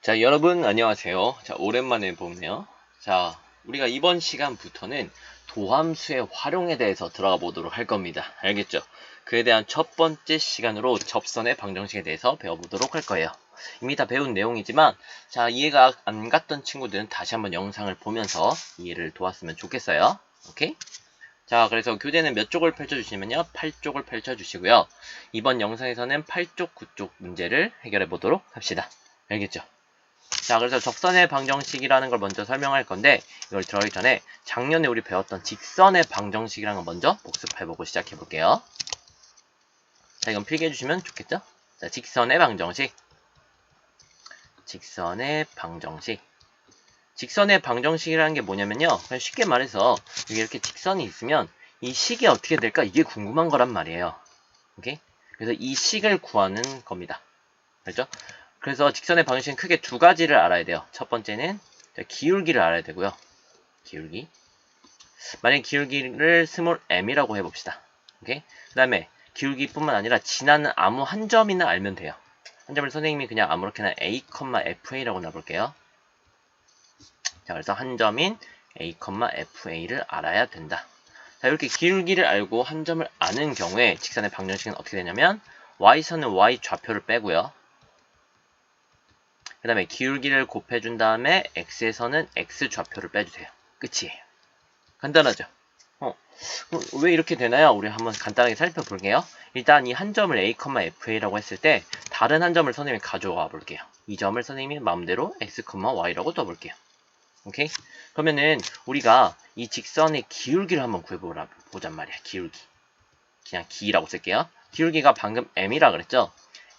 자, 여러분 안녕하세요. 자, 오랜만에 보네요. 자, 우리가 이번 시간부터는 도함수의 활용에 대해서 들어가 보도록 할 겁니다. 알겠죠? 그에 대한 첫 번째 시간으로 접선의 방정식에 대해서 배워보도록 할 거예요. 이미 다 배운 내용이지만 자, 이해가 안 갔던 친구들은 다시 한번 영상을 보면서 이해를 도왔으면 좋겠어요. 오케이? 자, 그래서 교재는 몇 쪽을 펼쳐주시면요. 8쪽을 펼쳐주시고요. 이번 영상에서는 8쪽, 9쪽 문제를 해결해 보도록 합시다. 알겠죠? 자, 그래서 접선의 방정식이라는 걸 먼저 설명할 건데, 이걸 들어가기 전에 작년에 우리 배웠던 직선의 방정식이라는 걸 먼저 복습해보고 시작해볼게요. 자, 이건 필기해주시면 좋겠죠? 자, 직선의 방정식. 직선의 방정식. 직선의 방정식이라는 게 뭐냐면요. 그냥 쉽게 말해서, 여기 이렇게 직선이 있으면, 이 식이 어떻게 될까? 이게 궁금한 거란 말이에요. 오케이? 그래서 이 식을 구하는 겁니다. 알죠? 그래서 직선의 방식은 크게 두 가지를 알아야 돼요. 첫 번째는 기울기를 알아야 되고요. 기울기. 만약에 기울기를 스몰 m이라고 해봅시다. 오케이? 그 다음에 기울기뿐만 아니라 지나는 아무 한 점이나 알면 돼요. 한 점을 선생님이 그냥 아무렇게나 a, fa라고 놔볼게요. 자, 그래서 한 점인 a, fa를 알아야 된다. 자, 이렇게 기울기를 알고 한 점을 아는 경우에 직선의 방정식은 어떻게 되냐면 y선은 y 좌표를 빼고요. 그 다음에 기울기를 곱해준 다음에 x에서는 x 좌표를 빼주세요. 끝이에요. 간단하죠? 왜 이렇게 되나요? 우리 한번 간단하게 살펴볼게요. 일단 이 한 점을 a, fa라고 했을 때 다른 한 점을 선생님이 가져와 볼게요. 이 점을 선생님이 마음대로 x, y라고 떠볼게요. 오케이? 그러면은 우리가 이 직선의 기울기를 한번 구해보잔 말이야. 기울기. 그냥 기라고 쓸게요. 기울기가 방금 m이라 그랬죠?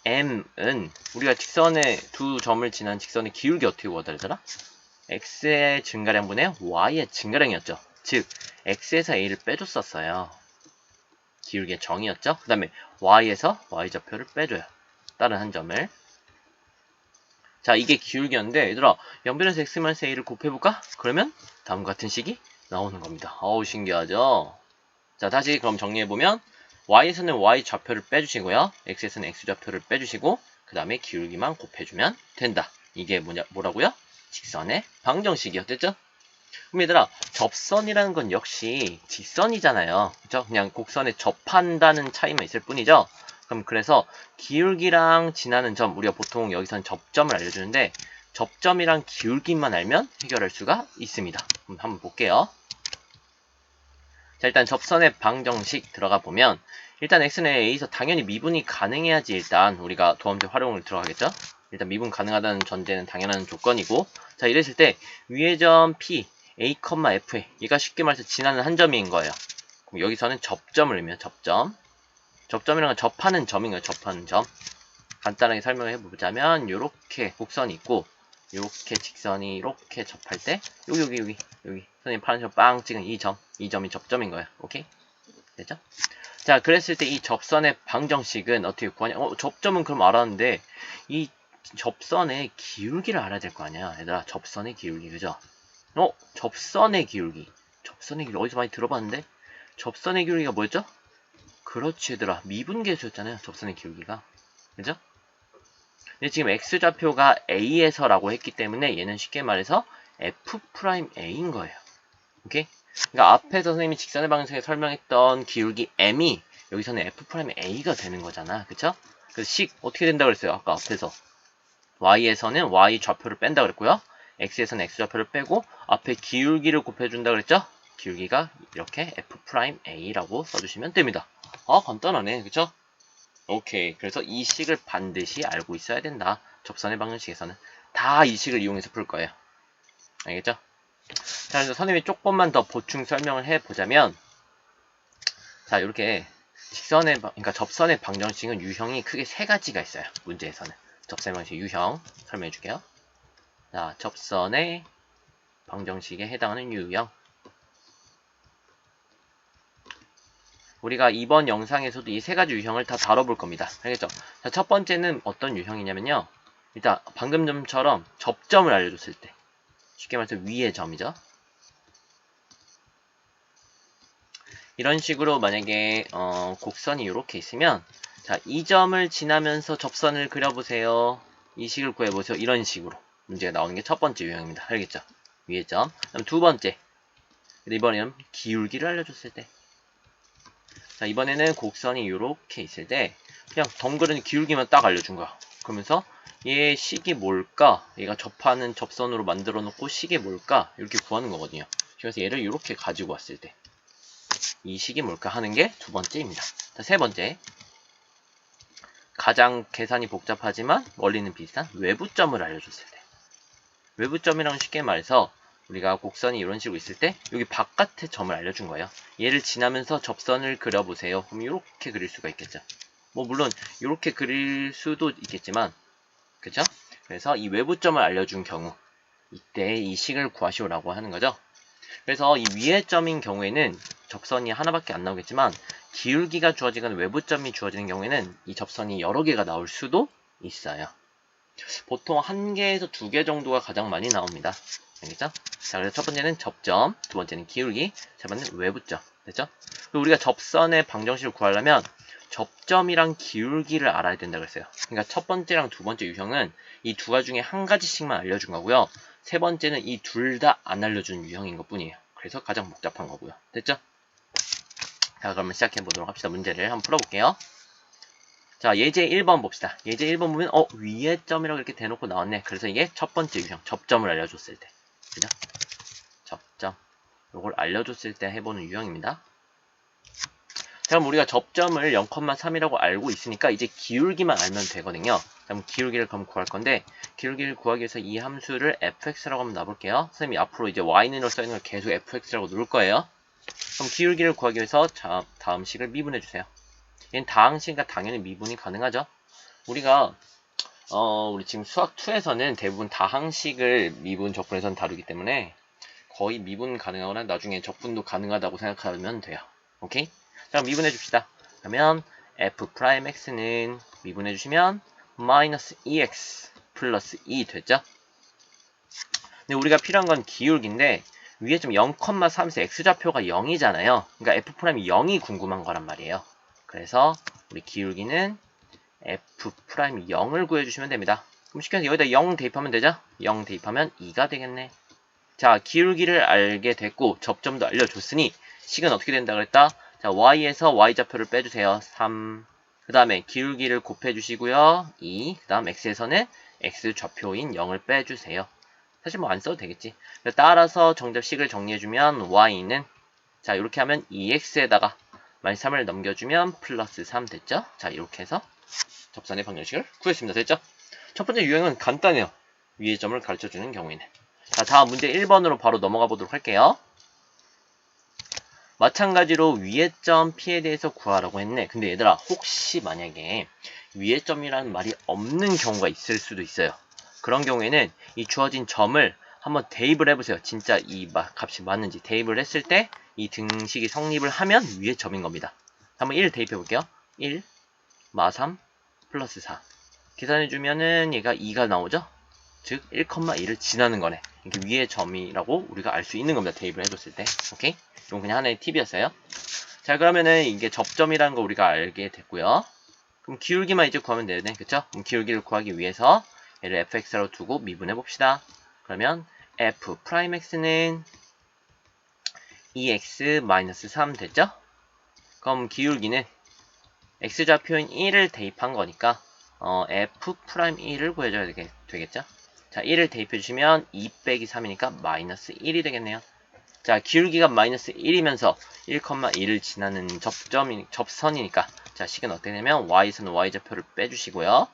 m은 우리가 직선의 두 점을 지난 직선의 기울기 어떻게 구하더라? x의 증가량분의 y의 증가량이었죠. 즉 x에서 a를 빼줬었어요. 기울기의 정의였죠. 그 다음에 y에서 y좌표를 빼줘요. 다른 한 점을. 자, 이게 기울기였는데 얘들아, 양변에서 x-a를 곱해볼까? 그러면 다음과 같은 식이 나오는 겁니다. 어우, 신기하죠? 자, 다시 그럼 정리해보면 y에서는 y좌표를 빼주시고요. x에서는 x좌표를 빼주시고 그 다음에 기울기만 곱해주면 된다. 이게 뭐라고요? 직선의 방정식이었겠죠? 그럼 얘들아, 접선이라는 건 역시 직선이잖아요. 그죠? 그냥 곡선에 접한다는 차이만 있을 뿐이죠? 그럼 그래서 기울기랑 지나는 점, 우리가 보통 여기선 접점을 알려주는데 접점이랑 기울기만 알면 해결할 수가 있습니다. 그럼 한번 볼게요. 자, 일단 접선의 방정식 들어가 보면 일단 x는 a에서 당연히 미분이 가능해야지 일단 우리가 도함수 활용을 들어가겠죠? 일단 미분 가능하다는 전제는 당연한 조건이고, 자, 이랬을 때 위의 점 p a, f에 얘가 쉽게 말해서 지나는 한 점인 거예요. 그럼 여기서는 접점을 의미해요. 접점. 접점이란 건 접하는 점인 거예요. 접하는 점. 간단하게 설명을 해보자면 요렇게 곡선이 있고 요렇게 직선이 이렇게 접할 때 여기 선생님 파란색 빵 찍은 이 점이 접점인 거예요. 오케이? 됐죠? 자, 그랬을 때 이 접선의 방정식은 어떻게 구하냐? 접점은 그럼 알았는데 이 접선의 기울기를 알아야 될 거 아니야. 얘들아, 접선의 기울기, 그죠? 접선의 기울기. 접선의 기울기 어디서 많이 들어봤는데? 접선의 기울기가 뭐였죠? 그렇지, 얘들아. 미분계수였잖아요. 접선의 기울기가. 그죠? 근데 지금 x좌표가 a에서라고 했기 때문에 얘는 쉽게 말해서 f'a인 거예요. 오케이? 그러니까 앞에서 선생님이 직선의 방정식에 설명했던 기울기 m이 여기서는 f'a가 되는 거잖아. 그쵸? 그래서 식 어떻게 된다고 그랬어요? 아까 앞에서 y에서는 y 좌표를 뺀다 그랬고요. x에서는 x 좌표를 빼고 앞에 기울기를 곱해준다 그랬죠? 기울기가 이렇게 f'a라고 써주시면 됩니다. 간단하네. 그쵸? 오케이. 그래서 이 식을 반드시 알고 있어야 된다. 접선의 방정식에서는 다 이 식을 이용해서 풀 거예요. 알겠죠? 자, 그래서 선생님이 조금만 더 보충 설명을 해보자면, 자, 이렇게 그러니까 접선의 방정식은 유형이 크게 세 가지가 있어요. 문제에서는. 접선의 방정식 유형 설명해 줄게요. 자, 접선의 방정식에 해당하는 유형. 우리가 이번 영상에서도 이 세 가지 유형을 다 다뤄볼 겁니다. 알겠죠? 자, 첫 번째는 어떤 유형이냐면요. 일단 방금 전처럼 접점을 알려줬을 때, 쉽게 말해서 위의 점이죠. 이런 식으로 만약에 곡선이 이렇게 있으면, 자, 이 점을 지나면서 접선을 그려보세요. 이 식을 구해보세요. 이런 식으로. 문제가 나오는 게 첫 번째 유형입니다. 알겠죠? 위의 점. 그다음 두 번째. 이번에는 기울기를 알려줬을 때. 자, 이번에는 곡선이 이렇게 있을 때 그냥 덩그러니 기울기만 딱 알려준 거야. 그러면서 얘 식이 뭘까? 얘가 접하는 접선으로 만들어 놓고 식이 뭘까? 이렇게 구하는 거거든요. 그래서 얘를 이렇게 가지고 왔을 때 이 식이 뭘까 하는 게 두 번째입니다. 자, 세 번째. 가장 계산이 복잡하지만 원리는 비슷한 외부점을 알려줬을 때. 외부점이랑 쉽게 말해서 우리가 곡선이 이런 식으로 있을 때 여기 바깥의 점을 알려준 거예요. 얘를 지나면서 접선을 그려보세요. 그럼 이렇게 그릴 수가 있겠죠. 뭐 물론 이렇게 그릴 수도 있겠지만 그쵸? 그래서 이 외부점을 알려준 경우 이때 이 식을 구하시오라고 하는 거죠. 그래서 이 위의 점인 경우에는 접선이 하나밖에 안 나오겠지만 기울기가 주어지거나 외부점이 주어지는 경우에는 이 접선이 여러 개가 나올 수도 있어요. 보통 1개에서 2개 정도가 가장 많이 나옵니다. 알겠죠? 자, 그래서 첫 번째는 접점, 두 번째는 기울기, 세 번째는 외부점. 됐죠? 그리고 우리가 접선의 방정식을 구하려면 접점이랑 기울기를 알아야 된다고 했어요. 그러니까 첫 번째랑 두 번째 유형은 이 두 가지 중에 한 가지씩만 알려준 거고요. 세 번째는 이 둘 다 안 알려준 유형인 것 뿐이에요. 그래서 가장 복잡한 거고요. 됐죠? 자, 그러면 시작해 보도록 합시다. 문제를 한번 풀어볼게요. 자, 예제 1번 봅시다. 예제 1번 보면 위의 점이라고 이렇게 대놓고 나왔네. 그래서 이게 첫 번째 유형, 접점을 알려줬을 때. 그죠? 접점. 요걸 알려줬을 때 해보는 유형입니다. 자, 그럼 우리가 접점을 0,3이라고 알고 있으니까 이제 기울기만 알면 되거든요. 그럼 기울기를 그럼 구할 건데 기울기를 구하기 위해서 이 함수를 fx라고 한번 놔볼게요. 선생님이 앞으로 이제 y는으로 써있는 걸 계속 fx라고 누를 거예요. 그럼 기울기를 구하기 위해서 다음 식을 미분해주세요. 얘는 다항식이니까 당연히 미분이 가능하죠. 우리가 우리 지금 수학 2에서는 대부분 다항식을 미분 적분에서는 다루기 때문에 거의 미분 가능하거나 나중에 적분도 가능하다고 생각하면 돼요. 오케이? 자, 미분해 줍시다. 그러면 f'x는 미분해 주시면 마이너스 2x 플러스 2 됐죠? 근데 우리가 필요한 건 기울기인데 위에 좀 0,3에서 x좌표가 0이잖아요. 그러니까 f'이 0이 궁금한 거란 말이에요. 그래서 우리 기울기는 f'이 0을 구해주시면 됩니다. 그럼 쉽게 해서 여기다 0 대입하면 되죠? 0 대입하면 2가 되겠네. 자, 기울기를 알게 됐고 접점도 알려줬으니 식은 어떻게 된다 그랬다? 자, y에서 y좌표를 빼주세요. 3. 그 다음에 기울기를 곱해주시고요. 2. 그 다음 x에서는 x좌표인 0을 빼주세요. 사실 뭐 안 써도 되겠지. 따라서 정답식을 정리해주면 y는 자, 이렇게 하면 2x에다가 마이너스 3을 넘겨주면 플러스 3 됐죠? 자, 이렇게 해서 접선의 방정식을 구했습니다. 됐죠? 첫 번째 유형은 간단해요. 위의 점을 가르쳐주는 경우에는. 자, 다음 문제 1번으로 바로 넘어가 보도록 할게요. 마찬가지로 위의 점 P에 대해서 구하라고 했네. 근데 얘들아, 혹시 만약에 위의 점이라는 말이 없는 경우가 있을 수도 있어요. 그런 경우에는 이 주어진 점을 한번 대입을 해보세요. 진짜 이 값이 맞는지 대입을 했을 때 이 등식이 성립을 하면 위의 점인 겁니다. 한번 1 대입해 볼게요. 1, 마3, 플러스 4. 계산해주면은 얘가 2가 나오죠? 즉 1,2를 지나는 거네. 이게 위의 점이라고 우리가 알 수 있는 겁니다. 대입을 해줬을 때. 오케이? 이건 그냥 하나의 팁이었어요. 자, 그러면은 이게 접점이라는 거 우리가 알게 됐고요. 그럼 기울기만 이제 구하면 되네. 그쵸? 그럼 기울기를 구하기 위해서 얘를 fx로 두고 미분해 봅시다. 그러면 f'x는 2x-3 됐죠? 그럼 기울기는 x좌표인 1을 대입한 거니까 f'1을 구해줘야 되겠죠? 자, 1을 대입해 주시면 2 빼기 3이니까 마이너스 1이 되겠네요. 자, 기울기가 마이너스 1이면서 1,1을 지나는 접선이니까 자, 식은 어떻게 되냐면 y에서는 y좌표를 빼주시고요.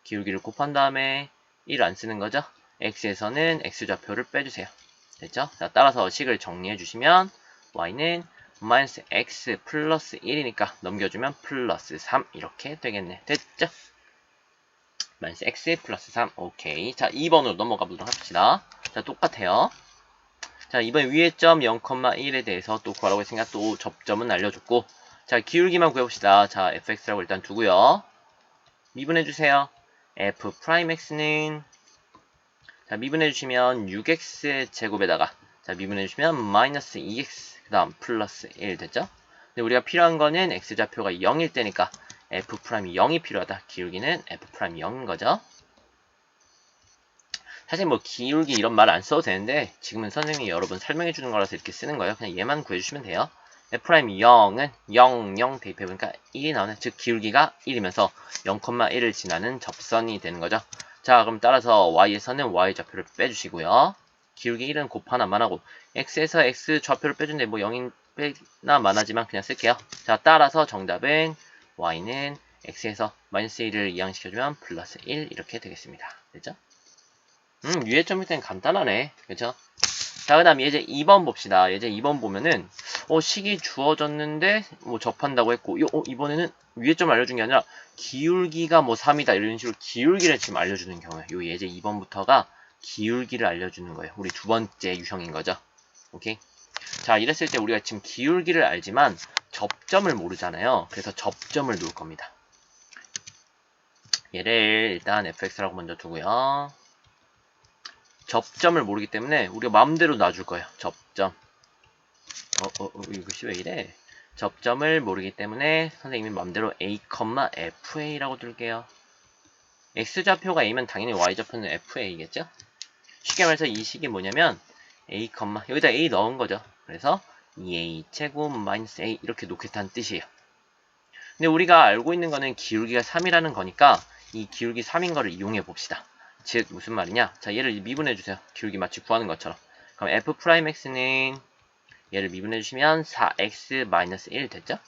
기울기를 곱한 다음에 1 안 쓰는 거죠? x에서는 x좌표를 빼주세요. 됐죠? 자, 따라서 식을 정리해 주시면 y는 마이너스 x 플러스 1이니까 넘겨주면 플러스 3 이렇게 되겠네. 됐죠? 마이너스 x 플러스 3 오케이. 자, 2번으로 넘어가 보도록 합시다. 자, 똑같아요. 자, 이번 위의 점 0,1에 대해서 또 구하라고 했으니까 또 접점은 알려줬고 자, 기울기만 구해봅시다. 자, fx라고 일단 두고요. 미분해주세요. f'x는 자, 미분해주시면 6x의 제곱에다가 자, 미분해주시면 마이너스 2x 그 다음 플러스 1 됐죠? 근데 우리가 필요한 거는 x좌표가 0일 때니까 f'이 0이 필요하다. 기울기는 f'이 0인 거죠. 사실 뭐 기울기 이런 말 안 써도 되는데 지금은 선생님이 여러 번 설명해 주는 거라서 이렇게 쓰는 거예요. 그냥 얘만 구해주시면 돼요. F'0은 0, 0 대입해보니까 1이 나오네. 즉 기울기가 1이면서 0,1을 지나는 접선이 되는 거죠. 자, 그럼 따라서 y에서는 y 좌표를 빼주시고요. 기울기 1은 곱 하나만 하고 x에서 x 좌표를 빼준데 뭐 0인 빼나 마나지만 그냥 쓸게요. 자, 따라서 정답은 y는 x에서 마이너스 1을 이항시켜주면 플러스 1 이렇게 되겠습니다. 됐죠? 유해점일 땐 간단하네. 그쵸? 자, 그 다음 예제 2번 봅시다. 예제 2번 보면은 식이 주어졌는데 뭐 접한다고 했고 이번에는 유해점을 알려준 게 아니라 기울기가 뭐 3이다 이런 식으로 기울기를 지금 알려주는 경우에 요 예제 2번부터가 기울기를 알려주는 거예요. 우리 두 번째 유형인 거죠. 오케이? 자, 이랬을 때 우리가 지금 기울기를 알지만 접점을 모르잖아요. 그래서 접점을 놓을 겁니다. 얘를 일단 fx라고 먼저 두고요. 접점을 모르기 때문에 우리가 마음대로 놔줄 거예요. 접점. 이것이 왜 이래? 접점을 모르기 때문에 선생님이 마음대로 a, fa라고 둘게요. x좌표가 a면 당연히 y좌표는 fa겠죠? 쉽게 말해서 이 식이 뭐냐면 a, 여기다 a 넣은 거죠. 그래서 2a 제곱 마이너스 a 이렇게 놓겠다는 뜻이에요. 근데 우리가 알고 있는 거는 기울기가 3이라는 거니까 이 기울기 3인 거를 이용해 봅시다. 즉 무슨 말이냐? 자, 얘를 미분해 주세요. 기울기 마치 구하는 것처럼. 그럼 f'x는 얘를 미분해 주시면 4x-1 됐죠?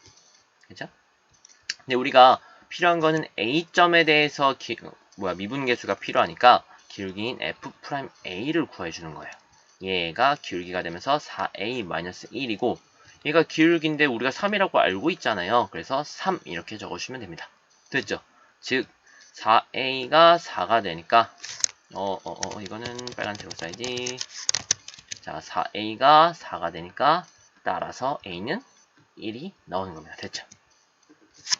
그죠? 근데 우리가 필요한 거는 a점에 대해서 미분계수가 필요하니까 기울기인 f'a를 구해 주는 거예요. 얘가 기울기가 되면서 4a-1이고 얘가 기울기인데 우리가 3이라고 알고 있잖아요. 그래서 3 이렇게 적어주시면 됩니다. 됐죠? 즉 4a가 4가 되니까 이거는 빨간색으로 써야지. 자, 4a가 4가 되니까 따라서 a는 1이 나오는 겁니다. 됐죠?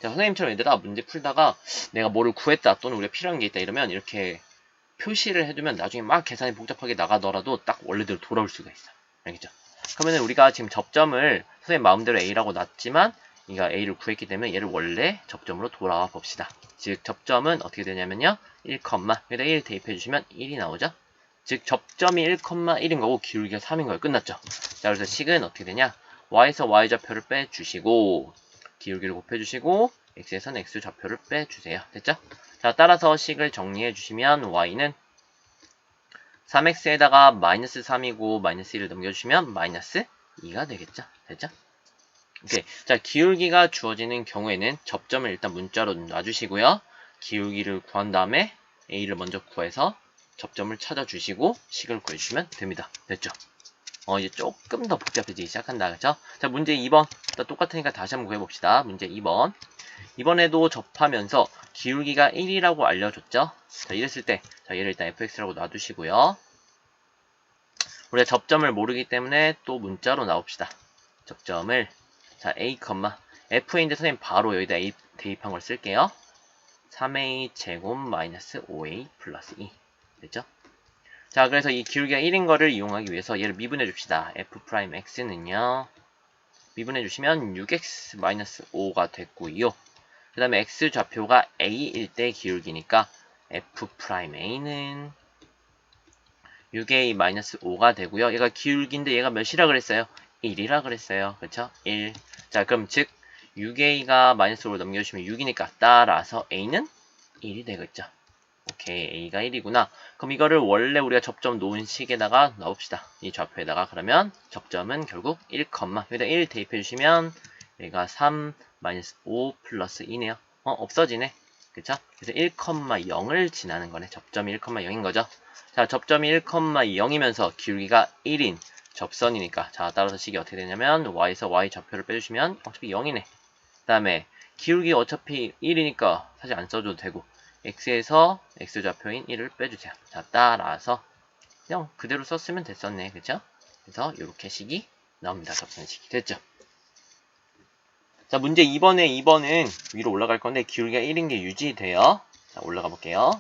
자, 선생님처럼 얘들아 문제 풀다가 내가 뭐를 구했다 또는 우리가 필요한 게 있다 이러면 이렇게 표시를 해두면 나중에 막 계산이 복잡하게 나가더라도 딱 원래대로 돌아올 수가 있어. 알겠죠? 그러면 우리가 지금 접점을 선생님 마음대로 a라고 놨지만 이가 a를 구했기 때문에 얘를 원래 접점으로 돌아와 봅시다. 즉 접점은 어떻게 되냐면요. 1, 여기다 1 대입해 주시면 1이 나오죠. 즉 접점이 1,1인 거고 기울기가 3인 거예요. 끝났죠. 자, 그래서 식은 어떻게 되냐? y에서 y좌표를 빼주시고 기울기를 곱해주시고 x에서는 x좌표를 빼주세요. 됐죠? 자, 따라서 식을 정리해 주시면 y는 3x에다가 마이너스 3이고 마이너스 1을 넘겨주시면 마이너스 2가 되겠죠? 됐죠? 오케이. 자, 기울기가 주어지는 경우에는 접점을 일단 문자로 놔주시고요. 기울기를 구한 다음에 a를 먼저 구해서 접점을 찾아주시고 식을 구해주시면 됩니다. 됐죠? 이제 조금 더 복잡해지기 시작한다. 그쵸? 자, 문제 2번. 똑같으니까 다시 한번 구해봅시다. 문제 2번. 이번에도 접하면서 기울기가 1이라고 알려줬죠? 자, 이랬을 때, 자, 얘를 일단 fx라고 놔두시고요. 우리가 접점을 모르기 때문에 또 문자로 나옵시다. 접점을, 자, a, f인데 선생님 바로 여기다 a 대입한 걸 쓸게요. 3a 제곱 마이너스 5a 플러스 2. 됐죠? 자, 그래서 이 기울기가 1인 거를 이용하기 위해서 얘를 미분해 줍시다. f'x는요. 미분해 주시면 6x-5가 됐고요. 그 다음에 x좌표가 a일 때 기울기니까 f'a는 6a-5가 되고요. 얘가 기울기인데 얘가 몇이라 그랬어요? 1이라 그랬어요. 그쵸? 1. 자, 그럼 즉 6a가 마이너스 5를 넘겨주시면 6이니까 따라서 a는 1이 되겠죠. 오케이, a가 1이구나. 그럼 이거를 원래 우리가 접점 놓은 식에다가 넣읍시다. 이 좌표에다가. 그러면 접점은 결국 1, 여기다 1 대입해 주시면 얘가 3, 마이너스 5 플러스 2네요. 없어지네. 그쵸? 그래서 1,0을 지나는 거네. 접점이 1,0인 거죠. 자, 접점이 1,0이면서 기울기가 1인 접선이니까. 자, 따라서 식이 어떻게 되냐면 y에서 y 좌표를 빼주시면 어차피 0이네. 그 다음에 기울기 어차피 1이니까 사실 안 써줘도 되고 x에서 x좌표인 1을 빼주세요. 자, 따라서 그냥 그대로 썼으면 됐었네. 그쵸? 그래서 이렇게 식이 나옵니다. 접선식이. 됐죠? 자, 문제 2번은 위로 올라갈 건데 기울기가 1인 게 유지돼요. 자, 올라가 볼게요.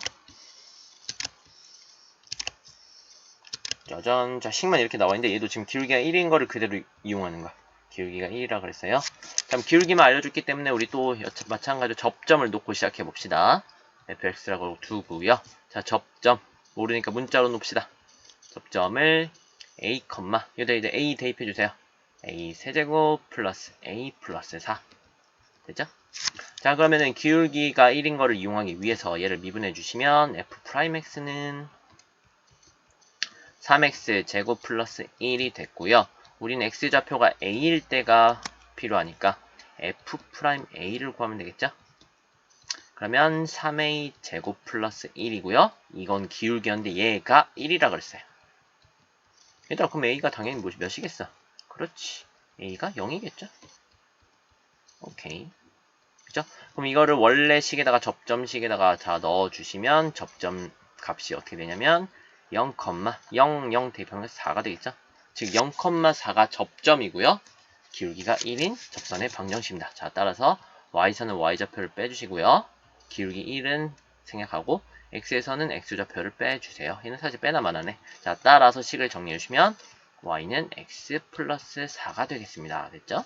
짜잔. 자, 식만 이렇게 나와 있는데 얘도 지금 기울기가 1인 거를 그대로 이용하는 거야. 기울기가 1이라 그랬어요. 그럼 기울기만 알려줬기 때문에 우리 또 마찬가지로 접점을 놓고 시작해 봅시다. fx라고 두고요. 자, 접점. 모르니까 문자로 놓읍시다. 접점을 a, 여기다 이제 a 대입해주세요. a 세제곱 플러스 a 플러스 4. 됐죠? 자, 그러면은 기울기가 1인 거를 이용하기 위해서 얘를 미분해 주시면 f'x는 3x 제곱 플러스 1이 됐고요. 우리는 x좌표가 a일 때가 필요하니까 f'a를 구하면 되겠죠? 그러면 3a 제곱 플러스 1이고요. 이건 기울기였는데 얘가 1이라 그랬어요. 얘들아, 그럼 a가 당연히 몇이겠어? 그렇지. a가 0이겠죠? 오케이. 그죠? 그럼 이거를 원래 식에다가 접점식에다가 자 넣어주시면 접점 값이 어떻게 되냐면 0, 0 대입하면 4가 되겠죠? 즉 0,4가 접점이고요. 기울기가 1인 접선의 방정식입니다. 자, 따라서 y선은 y좌표를 빼주시고요. 기울기 1은 생략하고 x에서는 x좌표를 빼주세요. 얘는 사실 빼나만 하네. 자, 따라서 식을 정리해주시면 y는 x 플러스 4가 되겠습니다. 됐죠?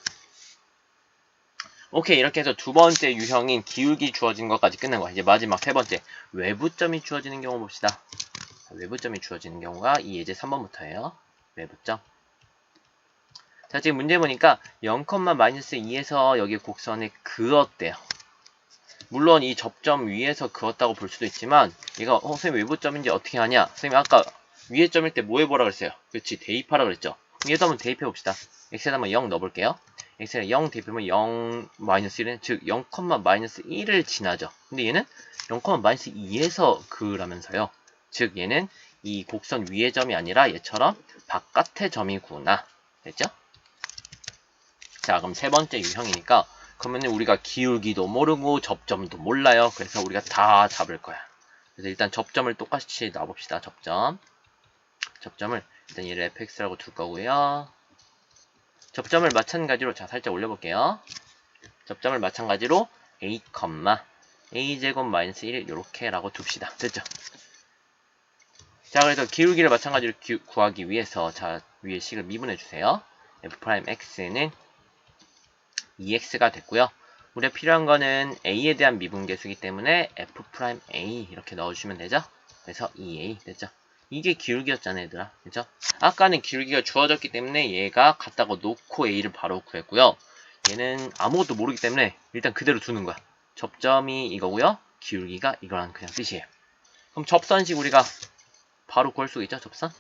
오케이, 이렇게 해서 두 번째 유형인 기울기 주어진 것까지 끝난 거야. 이제 마지막 세 번째, 외부점이 주어지는 경우 봅시다. 외부점이 주어지는 경우가 이 예제 3번부터예요. 외부점. 자, 지금 문제 보니까 0,-2에서 여기 곡선에 그었대요. 물론 이 접점 위에서 그었다고 볼 수도 있지만 얘가 선생님 외부점인지 어떻게 하냐? 선생님 아까 위에 점일 때 뭐 해보라 그랬어요? 그렇지, 대입하라 그랬죠? 얘도 한번 대입해봅시다. x에다 한번 0 넣어볼게요. x에 0 대입하면 0 -1은 즉 0,-1을 지나죠. 근데 얘는 0,-2에서 그라면서요. 즉 얘는 이 곡선 위의 점이 아니라 얘처럼 바깥의 점이구나. 됐죠? 자, 그럼 세 번째 유형이니까 그러면 우리가 기울기도 모르고 접점도 몰라요. 그래서 우리가 다 잡을 거야. 그래서 일단 접점을 똑같이 놔봅시다. 접점을 일단 얘를 fx라고 둘 거고요. 접점을 마찬가지로 자 살짝 올려볼게요. 접점을 마찬가지로 a, a제곱 마이너스 1 이렇게 라고 둡시다. 됐죠? 자, 그래서 기울기를 마찬가지로 구하기 위해서 자 위에 식을 미분해 주세요. f'x는 2x가 됐고요. 우리가 필요한 거는 a에 대한 미분계수이기 때문에 f'a 이렇게 넣어주시면 되죠. 그래서 2a 됐죠. 이게 기울기였잖아요, 얘들아. 그죠? 아까는 기울기가 주어졌기 때문에 얘가 같다고 놓고 a를 바로 구했고요. 얘는 아무것도 모르기 때문에 일단 그대로 두는 거야. 접점이 이거고요. 기울기가 이거라는 그냥 뜻이에요. 그럼 접선식 우리가 바로 구할 수 있죠, 접선?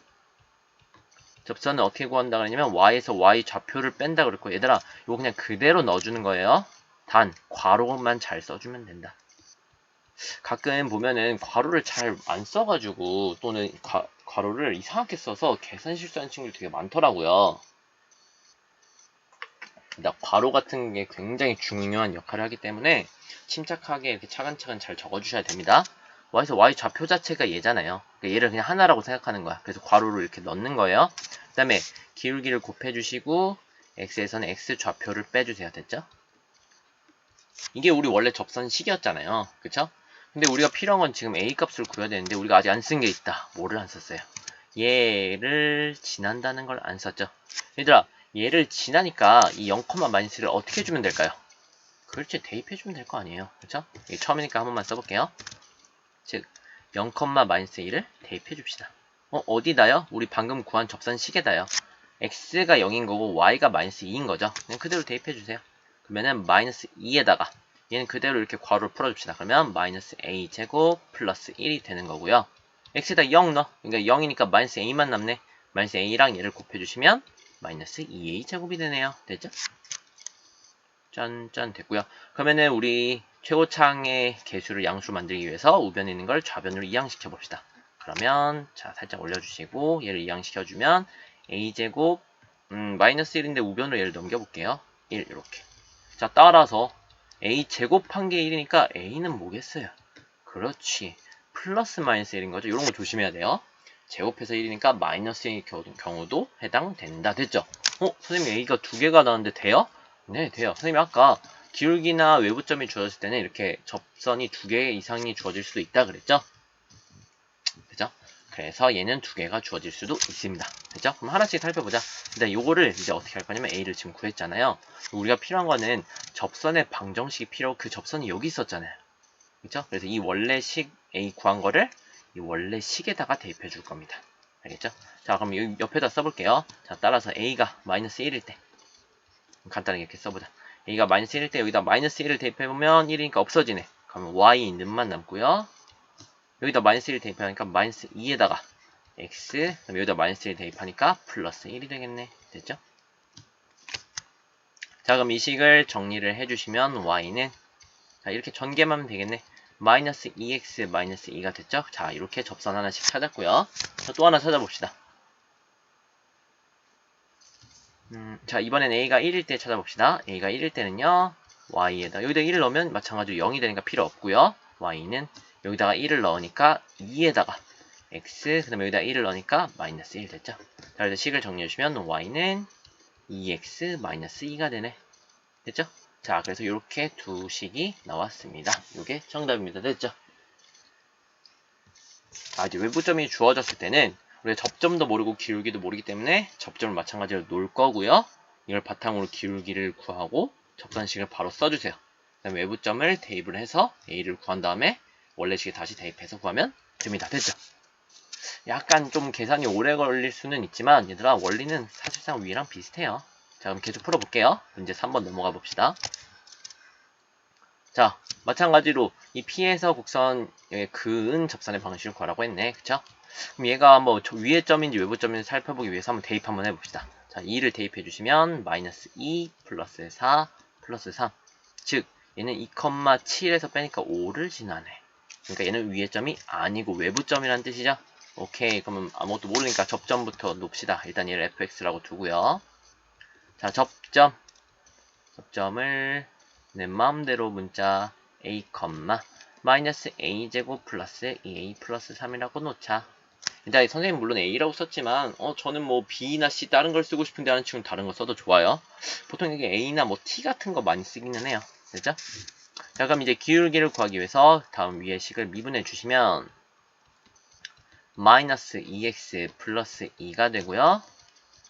접선은 어떻게 구한다 그러냐면 y에서 y 좌표를 뺀다 그랬고 얘들아 이거 그냥 그대로 넣어주는 거예요. 단 괄호만 잘 써주면 된다. 가끔 보면은 괄호를 잘 안 써가지고 또는 괄호를 이상하게 써서 계산 실수하는 친구들이 되게 많더라고요. 괄호 같은 게 굉장히 중요한 역할을 하기 때문에 침착하게 이렇게 차근차근 잘 적어주셔야 됩니다. y에서 y 좌표 자체가 얘잖아요. 그러니까 얘를 그냥 하나라고 생각하는 거야. 그래서 괄호를 이렇게 넣는 거예요. 그 다음에 기울기를 곱해주시고 x에서는 x 좌표를 빼주세요. 됐죠? 이게 우리 원래 접선식이었잖아요. 그쵸? 근데 우리가 필요한 건 지금 a 값을 구해야 되는데 우리가 아직 안 쓴 게 있다. 뭐를 안 썼어요? 얘를 지난다는 걸 안 썼죠. 얘들아, 얘를 지나니까 이 0,-를 어떻게 해주면 될까요? 그렇지, 대입해주면 될 거 아니에요. 그쵸? 이게 처음이니까 한 번만 써볼게요. 즉 0,-1을 대입해줍시다. 어디다요? 우리 방금 구한 접선식에다요. x가 0인 거고 y가 -2인 거죠. 그냥 그대로 대입해주세요. 그러면은 -2에다가 얘는 그대로 이렇게 괄호를 풀어줍시다. 그러면 -a 제곱 플러스 1이 되는 거고요. x에다 0 넣어. 그러니까 0이니까 -a만 남네. -a랑 얘를 곱해주시면 -2a 제곱이 되네요. 됐죠? 짠짠 됐고요. 그러면은 우리 최고창의 개수를 양수로 만들기 위해서 우변에 있는 걸 좌변으로 이항시켜 봅시다. 그러면 자 살짝 올려주시고 얘를 이항시켜주면 a제곱 -1인데 우변으로 얘를 넘겨볼게요. 1 이렇게. 자 따라서 a 제곱한 게 1이니까 a는 뭐겠어요? 그렇지. 플러스 -1인 거죠. 이런 거 조심해야 돼요. 제곱해서 1이니까 마이너스인 경우도 해당된다. 됐죠? 선생님 a가 두 개가 나왔는데 돼요? 네, 돼요. 선생님이 아까 기울기나 외부점이 주어졌을 때는 이렇게 접선이 2개 이상이 주어질 수도 있다 그랬죠? 그죠? 그래서 얘는 2개가 주어질 수도 있습니다. 그죠? 그럼 하나씩 살펴보자. 일단 요거를 이제 어떻게 할 거냐면 a를 지금 구했잖아요. 우리가 필요한 거는 접선의 방정식이 필요하고 그 접선이 여기 있었잖아요. 그죠? 그래서 이 원래 식 a 구한 거를 이 원래 식에다가 대입해 줄 겁니다. 알겠죠? 자, 그럼 여기 옆에다 써볼게요. 자, 따라서 a가 마이너스 1일 때 간단하게 이렇게 써보자. a가 마이너스 1일 때 여기다 마이너스 1을 대입해보면 1이니까 없어지네. 그러면 y는만 남고요. 여기다 마이너스 1을 대입하니까 마이너스 2에다가 x, 그럼 여기다 마이너스 1 대입하니까 플러스 1이 되겠네. 됐죠? 자, 그럼 이 식을 정리를 해주시면 y는 자, 이렇게 전개만 하면 되겠네. 마이너스 2x 마이너스 2가 됐죠? 자, 이렇게 접선 하나씩 찾았고요. 자, 또 하나 찾아봅시다. 자, 이번엔 a가 1일 때 찾아봅시다. a가 1일 때는요, y에다 여기다 1을 넣으면 마찬가지로 0이 되니까 필요 없고요. y는 여기다가 1을 넣으니까 2에다가 x, 그 다음에 여기다 1을 넣으니까 마이너스 1 됐죠? 자, 그래서 식을 정리해주시면 y는 2x 마이너스 2가 되네. 됐죠? 자, 그래서 이렇게 두 식이 나왔습니다. 이게 정답입니다. 됐죠? 이제 외부점이 주어졌을 때는 우리가 접점도 모르고 기울기도 모르기 때문에 접점을 마찬가지로 놓을 거고요. 이걸 바탕으로 기울기를 구하고 접선식을 바로 써주세요. 그다음 외부점을 대입을 해서 a를 구한 다음에 원래식에 다시 대입해서 구하면 됩니다. 됐죠? 약간 좀 계산이 오래 걸릴 수는 있지만 얘들아 원리는 사실상 위랑 비슷해요. 자, 그럼 계속 풀어볼게요. 문제 3번 넘어가 봅시다. 자, 마찬가지로 이 P에서 곡선의 그은 접선의 방식을 구하라고 했네. 그쵸? 그럼 얘가 뭐 위의 점인지 외부 점인지 살펴보기 위해서 한번 대입 한번 해봅시다. 자, 2를 대입해 주시면 마이너스 2 플러스 4 플러스 3. 즉, 얘는 2,7에서 빼니까 5를 지나네. 그러니까 얘는 위의 점이 아니고 외부 점이라는 뜻이죠? 오케이. 그러면 아무것도 모르니까 접점부터 놓읍시다. 일단 얘를 fx라고 두고요. 자, 접점을 내 마음대로 문자 a, 마이너스 a제곱 플러스 2a 플러스 3이라고 놓자. 일단 선생님 물론 a라고 썼지만 저는 뭐 b나 c 다른 걸 쓰고 싶은데 하는 친구는 다른 거 써도 좋아요. 보통 이게 a나 뭐 t 같은 거 많이 쓰기는 해요. 됐죠? 자, 그럼 이제 기울기를 구하기 위해서 다음 위의 식을 미분해 주시면 마이너스 2x 플러스 2가 되고요.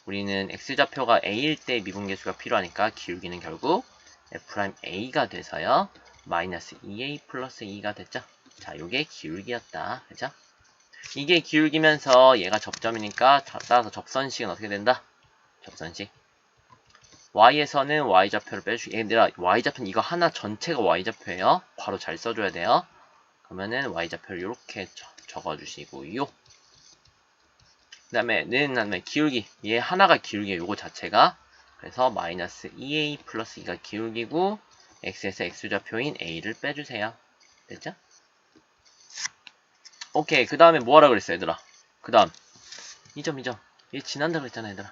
우리는 x좌표가 a일 때 미분계수가 필요하니까 기울기는 결국 f'a가 돼서요. 마이너스 2a 플러스 2가 됐죠. 자, 요게 기울기였다. 그죠? 이게 기울기면서 얘가 접점이니까 따라서 접선식은 어떻게 된다? 접선식. y에서는 y좌표를 빼주기. 얘들아, y좌표는 이거 하나 전체가 y좌표예요. 바로 잘 써줘야 돼요. 그러면은 y좌표를 이렇게 적어주시고요. 그 다음에 기울기. 얘 하나가 기울기예요. 요거 자체가. 그래서 마이너스 2a 플러스 2가 기울기고 x에서 x좌표인 a를 빼주세요. 됐죠? 오케이. 그 다음에 뭐하라 그랬어 얘들아? 그 다음 이 점 얘 지난다 그랬잖아 얘들아.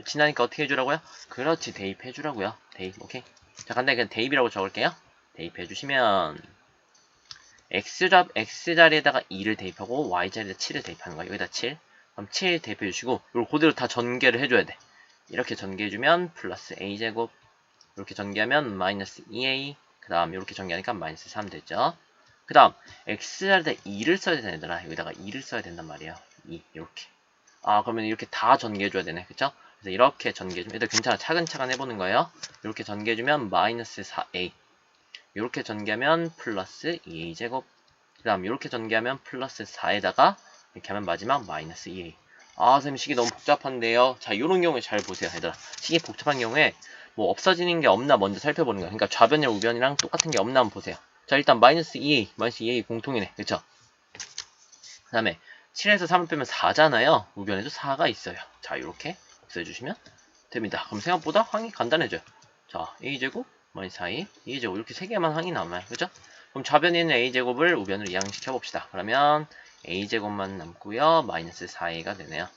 지나니까 어떻게 해주라고요? 그렇지, 대입해주라고요. 대입. 오케이. 자, 간단히 그냥 대입이라고 적을게요. 대입해주시면 x자리에다가 2를 대입하고 y자리에다 7을 대입하는 거야. 여기다 7. 그럼 7 대입해주시고 이걸 그대로 다 전개를 해줘야 돼. 이렇게 전개해주면 플러스 a제곱, 이렇게 전개하면 마이너스 2a, 그 다음 이렇게 전개하니까 마이너스 3 되죠. 그 다음 x자리에다 2를 써야 되는 애들아. 여기다가 2를 써야 된단 말이에요. 2 이렇게. 그러면 이렇게 다 전개해줘야 되네. 그쵸? 그래서 이렇게 전개해주면 얘들 괜찮아. 차근차근 해보는 거예요. 이렇게 전개해주면 마이너스 4a, 이렇게 전개하면 플러스 2a제곱, 그 다음 이렇게 전개하면 플러스 4에다가 이렇게 하면 마지막 마이너스 2a. 선생님 식이 너무 복잡한데요. 자, 요런 경우에 잘 보세요 얘들아. 식이 복잡한 경우에 뭐 없어지는 게 없나 먼저 살펴보는 거예요. 그러니까 좌변이랑 우변이랑 똑같은 게 없나 한번 보세요. 자, 일단 마이너스 2a 공통이네. 그쵸? 그 다음에 7에서 3을 빼면 4잖아요. 우변에도 4가 있어요. 자, 이렇게 없애주시면 됩니다. 그럼 생각보다 항이 간단해져요. 자, a제곱 마이너스 4a, 2제곱 이렇게 3개만 항이 남아요. 그죠? 그럼 좌변에 있는 a제곱을 우변으로 이항시켜 봅시다. 그러면 a제곱만 남고요. 마이너스 4a가 되네요.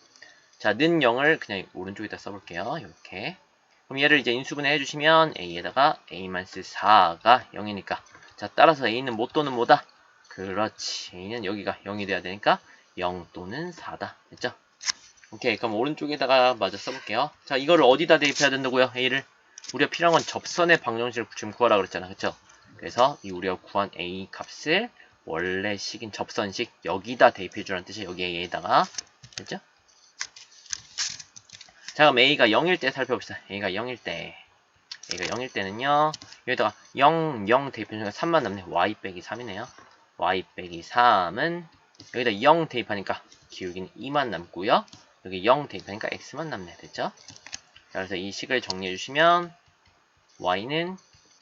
자, 는 0을 그냥 오른쪽에다 써볼게요. 이렇게. 그럼 얘를 이제 인수분해 해주시면 a에다가 a-4가 0이니까. 자, 따라서 a는 뭐 또는 뭐다? 그렇지. a는 여기가 0이 돼야 되니까 0 또는 4다. 됐죠? 오케이. 그럼 오른쪽에다가 마저 써볼게요. 자, 이거를 어디다 대입해야 된다고요? a를. 우리가 필요한 건 접선의 방정식을 지금 구하라 그랬잖아. 그쵸? 그래서 이 우리가 구한 a 값을 원래 식인 접선식 여기다 대입해주라는 뜻이에요. 여기 a에다가. 됐죠? 자, 그럼 a가 0일 때 살펴봅시다. a가 0일 때는요. 여기다가 0 대입해주니까 3만 남네. y 빼기 3이네요. y 빼기 3은 여기다 0 대입하니까 기울기는 2만 남고요. 여기 0 대입하니까 x만 남네. 됐죠? 자, 그래서 이 식을 정리해 주시면 y는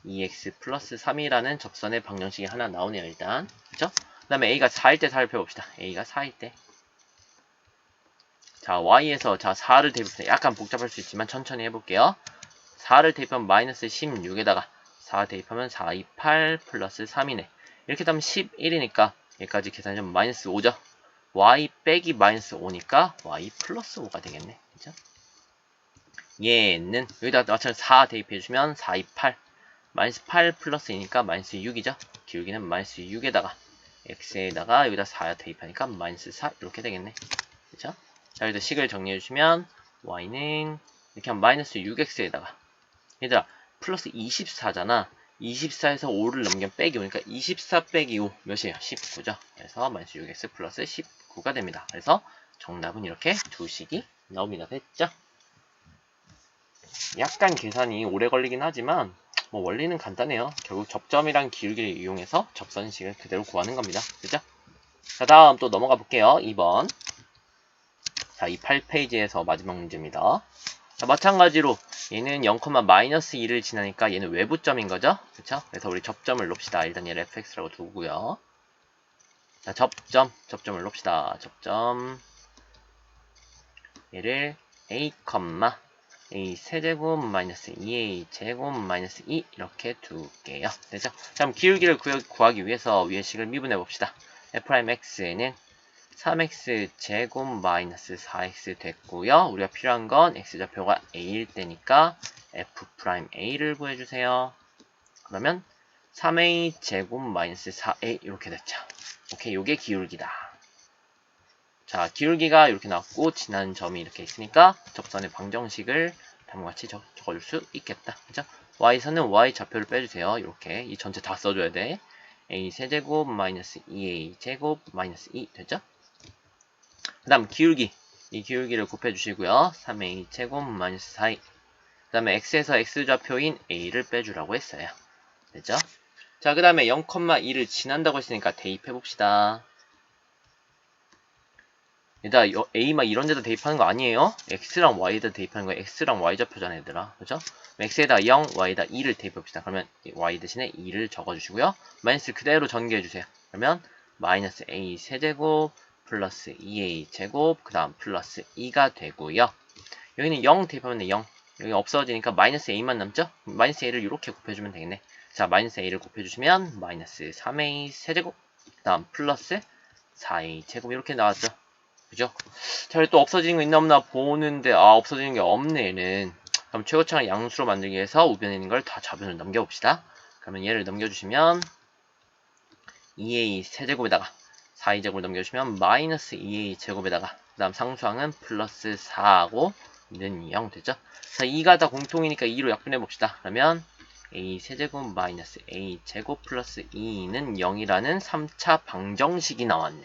2x 플러스 3이라는 접선의 방정식이 하나 나오네요. 일단. 그쵸? 그 다음에 a가 4일 때 살펴봅시다. a가 4일 때. 자, y에서 자 4를 대입해서 약간 복잡할 수 있지만 천천히 해볼게요. 4를 대입하면 마이너스 16에다가 4 대입하면 4, 2, 8 플러스 3이네. 이렇게 되면 11이니까 여기까지 계산이 좀 마이너스 5죠. y 빼기 마이너스 5니까 y 플러스 5가 되겠네. 그죠? 얘는 여기다 마찬가지로 4 대입해주면 4, 2, 8 마이너스 8 플러스 2니까 마이너스 6이죠. 기울기는 마이너스 6에다가 x에다가 여기다 4 대입하니까 마이너스 4 이렇게 되겠네. 그쵸? 자, 여기서 식을 정리해주시면 y는 이렇게 하면 마이너스 6x에다가 얘들아 플러스 24잖아. 24에서 5를 넘기면 빼기 5니까 24 빼기 5 몇이에요? 19죠. 그래서 마이너스 6x 플러스 19가 됩니다. 그래서 정답은 이렇게 두 식이 나옵니다. 됐죠? 약간 계산이 오래 걸리긴 하지만 뭐 원리는 간단해요. 결국 접점이랑 기울기를 이용해서 접선식을 그대로 구하는 겁니다. 그죠? 자, 다음 또 넘어가 볼게요. 2번. 자, 이 8페이지에서 마지막 문제입니다. 자, 마찬가지로 얘는 0, 마이너스 2를 지나니까 얘는 외부점인 거죠. 그쵸? 그래서 우리 접점을 놓읍시다. 일단 얘를 fx라고 두고요. 자, 접점을 놓읍시다. 접점 얘를 a, a 세제곱 마이너스 2a 제곱 마이너스 2 이렇게 둘게요. 되죠? 자, 그럼 기울기를 구하기 위해서 위의 식을 미분해 봅시다. f'x는 3x 제곱 마이너스 4x 됐고요. 우리가 필요한 건 x좌표가 a일 때니까 f'a를 구해주세요. 그러면 3a 제곱 마이너스 4a 이렇게 됐죠. 오케이, 요게 기울기다. 자, 기울기가 이렇게 나왔고 지난 점이 이렇게 있으니까 접선의 방정식을 다음과 같이 적어줄 수 있겠다. 그죠? y선은 y좌표를 빼주세요. 이렇게 이 전체 다 써줘야 돼. a 세제곱 마이너스 2a 제곱 마이너스 2 되죠? 그 다음 기울기, 이 기울기를 곱해주시고요. 3a 제곱 마이너스 4a. 그 다음에 x에서 x좌표인 a를 빼주라고 했어요. 됐죠? 자, 그 다음에 0,2를 지난다고 했으니까 대입해봅시다. 얘들아, a 이런 데다 대입하는 거 아니에요? x랑 y에다 대입하는 거 x랑 y좌표잖아, 얘들아. 그죠? x에다 0, y에다 2를 대입해봅시다. 그러면 y 대신에 2를 적어주시고요. 마이너스 그대로 전개해주세요. 그러면 마이너스 a 세제곱 플러스 2a 제곱 그 다음 플러스 2가 되고요. 여기는 0 대입하면 0. 여기 없어지니까 마이너스 a만 남죠? 마이너스 a를 이렇게 곱해주면 되겠네. 자, 마이너스 a를 곱해주시면 마이너스 3a 세제곱 그 다음 플러스 4a 제곱 이렇게 나왔죠. 그죠? 자, 또 없어지는 거 있나 없나 보는데 없어지는 게 없네 얘는. 그럼 최고차를 양수로 만들기 위해서 우변에 있는 걸 다 좌변으로 넘겨봅시다. 그러면 얘를 넘겨주시면 2a 세제곱에다가 4a 제곱을 넘겨주시면 마이너스 2a 제곱에다가 그 다음 상수항은 플러스 4하고 는 0 되죠? 자, 2가 다 공통이니까 2로 약분해봅시다. 그러면 a 세제곱 마이너스 a 제곱 플러스 2는 0이라는 3차 방정식이 나왔네.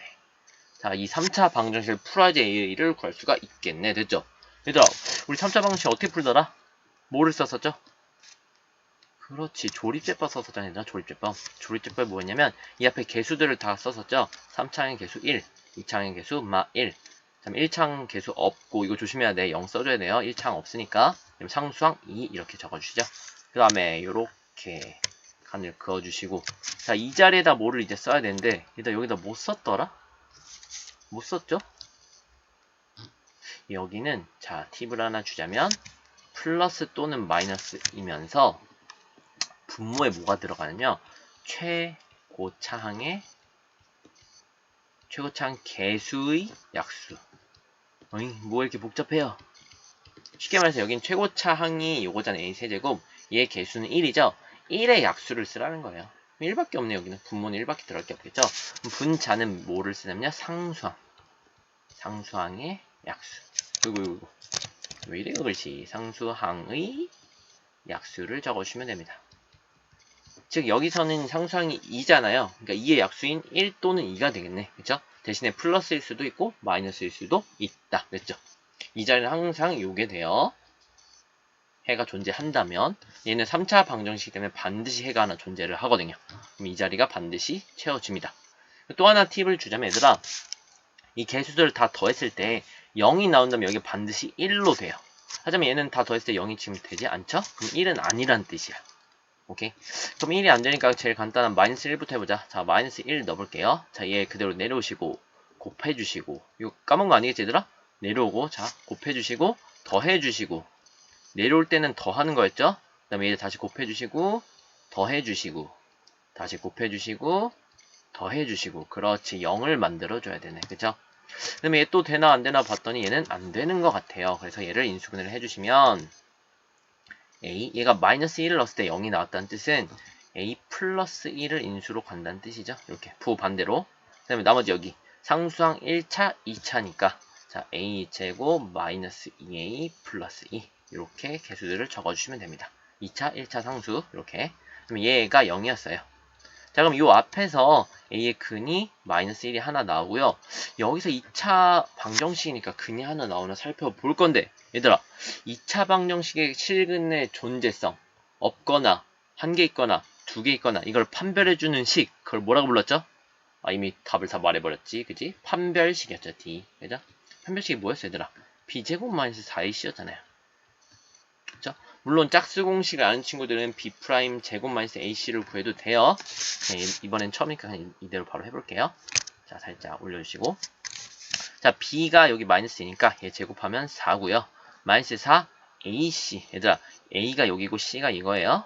자, 이 3차 방정식을 풀어야지 a를 구할 수가 있겠네. 됐죠? 얘들아, 우리 3차 방정식 어떻게 풀더라? 뭐를 썼었죠? 그렇지, 조립제법 썼었잖아. 얘들아, 조립제법. 조립제법이 뭐였냐면 이 앞에 개수들을 다 썼었죠? 3차항의 개수 1, 2차항의 개수 1, 1차항 개수 없고 이거 조심해야 돼. 0 써줘야 돼요. 1차항 없으니까. 상수항 2 이렇게 적어주시죠. 그 다음에 요렇게 칸을 그어주시고 자, 이 자리에다 뭐를 이제 써야 되는데 얘들아, 여기다 뭐 썼더라? 못 썼죠? 여기는 자, 팁을 하나 주자면 플러스 또는 마이너스이면서 분모에 뭐가 들어가냐면 최고차항의 최고차항 개수의 약수. 뭐 이렇게 복잡해요? 쉽게 말해서 여긴 최고차항이 요거잖아요. a 세제곱 얘 개수는 1이죠. 1의 약수를 쓰라는 거예요. 1밖에 없네. 여기는 분모는 1밖에 들어갈 게 없겠죠. 분자는 뭐를 쓰냐면요, 상수항의 약수. 그리고 왜 이래요 글씨? 상수항의 약수를 적어주시면 됩니다. 즉 여기서는 상수항이 2잖아요. 그러니까 2의 약수인 1 또는 2가 되겠네. 그쵸? 대신에 플러스일 수도 있고 마이너스일 수도 있다. 그랬죠? 이 자리는 항상 요게 돼요. 해가 존재한다면 얘는 3차 방정식 때문에 반드시 해가 하나 존재를 하거든요. 그럼 이 자리가 반드시 채워집니다. 또 하나 팁을 주자면 얘들아, 이 개수들을 다 더했을 때 0이 나온다면 여기 반드시 1로 돼요. 하지만 얘는 다 더했을 때 0이 지금 되지 않죠? 그럼 1은 아니란 뜻이야. 오케이? 그럼 1이 안 되니까 제일 간단한 마이너스 1부터 해보자. 자, 마이너스 1 넣어볼게요. 자, 얘 그대로 내려오시고 곱해주시고, 이거 까먹은 거 아니겠지 얘들아? 내려오고, 자, 곱해주시고 더해주시고, 내려올 때는 더하는 거였죠? 그 다음에 얘 다시 곱해주시고 더해주시고, 다시 곱해주시고 더해주시고, 그렇지, 0을 만들어줘야 되네. 그쵸? 그 다음에 얘 또 되나 안 되나 봤더니 얘는 안 되는 것 같아요. 그래서 얘를 인수분해를 해주시면 a, 얘가 마이너스 1을 넣었을 때 0이 나왔다는 뜻은 a 플러스 1을 인수로 간다는 뜻이죠. 이렇게 부반대로. 그 다음에 나머지 여기 상수항 1차, 2차니까 자, a제곱 마이너스 2a 플러스 2 이렇게 개수들을 적어주시면 됩니다. 2차, 1차 상수 이렇게. 그럼 얘가 0이었어요. 자, 그럼 이 앞에서 a의 근이 마이너스 1이 하나 나오고요. 여기서 2차 방정식이니까 근이 하나 나오나 살펴볼 건데, 얘들아, 2차 방정식의 실근의 존재성, 없거나 한 개 있거나 두 개 있거나 이걸 판별해주는 식, 그걸 뭐라고 불렀죠? 아, 이미 답을 다 말해버렸지, 그지? 판별식이었죠, D. 그죠? 판별식이 뭐였어, 얘들아? b제곱 마이너스 4ac였잖아요. 그죠? 물론 짝수 공식을 아는 친구들은 b' 제곱 마이너스 ac를 구해도 돼요. 네, 이번엔 처음이니까 그냥 이대로 바로 해볼게요. 자, 살짝 올려주시고. 자, b가 여기 마이너스이니까 얘 제곱하면 4고요. 마이너스 4 ac. 얘들아, a가 여기고 c가 이거예요.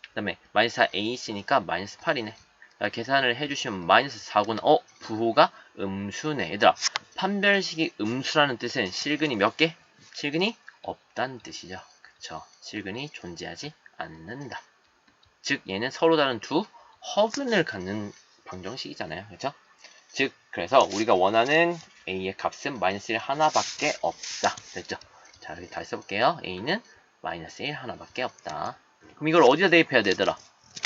그 다음에 마이너스 4 ac니까 마이너스 8이네. 자, 계산을 해주시면 마이너스 4구나. 부호가 음수네. 얘들아, 판별식이 음수라는 뜻은 실근이 몇 개? 실근이 없다는 뜻이죠. 그쵸? 실근이 존재하지 않는다. 즉 얘는 서로 다른 두 허근을 갖는 방정식이잖아요. 그쵸? 즉 그래서 우리가 원하는 a의 값은 마이너스 1 하나밖에 없다. 됐죠? 자, 여기 다시 써볼게요. a는 마이너스 1 하나밖에 없다. 그럼 이걸 어디다 대입해야 되더라?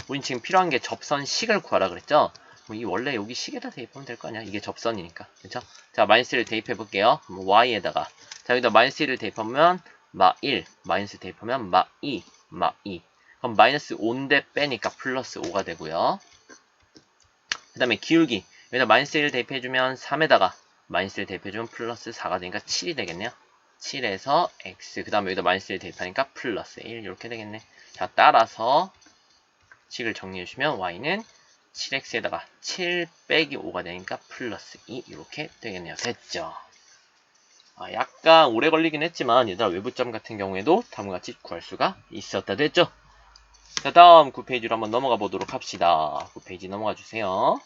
우린 지금 필요한 게 접선식을 구하라 그랬죠? 이 원래 여기 식에다 대입하면 될 거 아니야? 이게 접선이니까. 그쵸? 자, 마이너스 1을 대입해 볼게요. y에다가. 자, 여기다 마이너스 1을 대입하면 마 1, 마이너스 대입하면 마 2, 마 2. 그럼 마이너스 5인데 빼니까 플러스 5가 되고요. 그 다음에 기울기. 여기다 마이너스 1을 대입해주면 3에다가 마이너스 1을 대입해주면 플러스 4가 되니까 7이 되겠네요. 7에서 x. 그 다음에 여기다 마이너스 1을 대입하니까 플러스 1. 이렇게 되겠네. 자, 따라서 식을 정리해주시면 y는 7x에다가 7 빼기 5가 되니까 플러스 2 이렇게 되겠네요. 됐죠? 약간 오래 걸리긴 했지만 얘들아, 외부점 같은 경우에도 다음과 같이 구할 수가 있었다. 됐죠? 자, 다음 9페이지로 한번 넘어가 보도록 합시다. 9페이지 넘어가 주세요.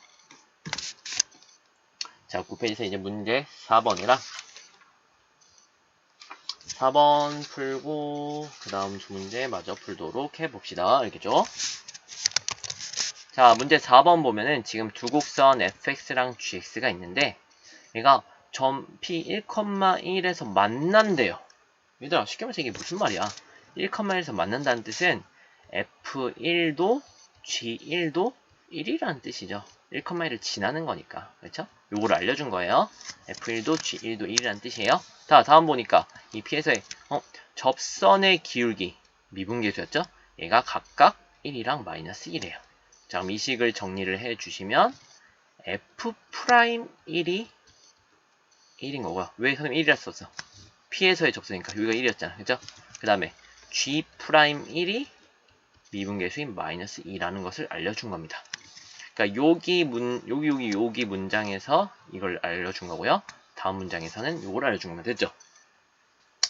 자, 9페이지에서 이제 문제 4번이랑 4번 풀고 그 다음 두 문제 마저 풀도록 해봅시다. 알겠죠? 자, 문제 4번 보면은 지금 두 곡선 fx랑 gx가 있는데 얘가 점 p 1,1에서 만난대요. 얘들아, 쉽게 말해서 이게 무슨 말이야? 1,1에서 만난다는 뜻은 f1도 g1도 1이라는 뜻이죠. 1,1을 지나는 거니까. 그렇죠? 요거를 알려준 거예요. f1도 g1도 1이라는 뜻이에요. 다음 보니까 이 p에서의 접선의 기울기 미분계수였죠? 얘가 각각 1이랑 마이너스 1이에요. 자, 그럼 이 식을 정리를 해주시면 f'1이 1인 거고요. 왜 선생님 1이라 썼어? p에서의 접선이니까 여기가 1이었잖아. 그죠? 그 다음에 g'1이 미분계수인 마이너스 2라는 것을 알려준 겁니다. 그러니까 여기 문장에서 이걸 알려준 거고요. 다음 문장에서는 이걸 알려준 겁니다. 됐죠?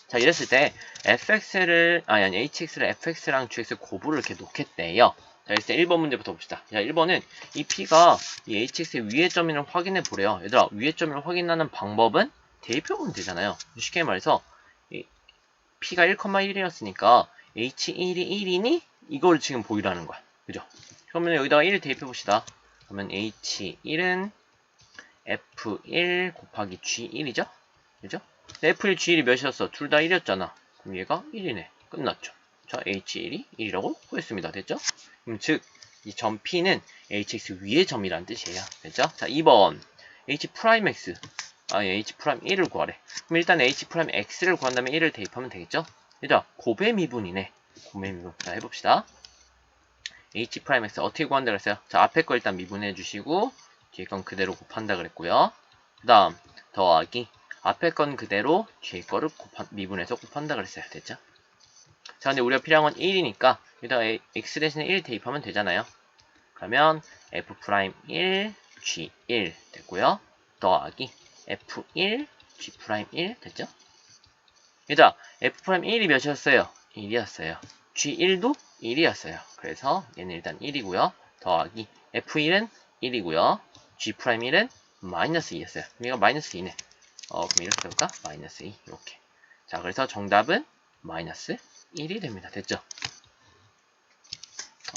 자, 이랬을 때 hx를 fx랑 gx 곱을 이렇게 놓겠대요. 자, 이랬을 때 1번 문제부터 봅시다. 자, 1번은 이 p가 이 hx의 위의 점을 확인해 보래요. 얘들아, 위의 점을 확인하는 방법은 대입해보면 되잖아요. 쉽게 말해서 이 p가 1,1이었으니까 h1이 1이니 이걸 지금 보이라는 거야. 그죠? 그러면 여기다가 1 대입해 봅시다. 그러면 h1은 f1 곱하기 g1이죠? 그죠? f1, g1이 몇이었어? 둘 다 1이었잖아. 그럼 얘가 1이네. 끝났죠. 자, h1이 1이라고 구했습니다. 됐죠? 그럼 즉, 이 점 P는 hx 위의 점이란 뜻이에요. 됐죠? 자, 2번. h'x. h'1을 구하래. 그럼 일단 h'x를 구한 다음에 1을 대입하면 되겠죠? 얘들아, 곱의 미분이네. 곱의 미분. 자, 해봅시다. h'x 어떻게 구한다고 했어요? 자, 앞에 거 일단 미분해 주시고, 뒤에 건 그대로 곱한다 그랬고요. 그 다음 더하기 앞에 건 그대로 뒤에 거를 미분해서 곱한다 그랬어요. 됐죠? 자, 근데 우리가 필요한 건 1이니까 여기다가 x 대신에 1 대입하면 되잖아요. 그러면 f'1 g1 됐고요. 더하기 f1 g'1 됐죠? 얘들아, f'1이 몇이었어요? 1이었어요. g1도 1이었어요. 그래서 얘는 일단 1이고요. 더하기 f1은 1이고요. g'1은 마이너스 2였어요. 얘가 마이너스 2네. 그럼 이렇게 해볼까? 마이너스 2 이렇게. 자, 그래서 정답은 마이너스 1이 됩니다. 됐죠?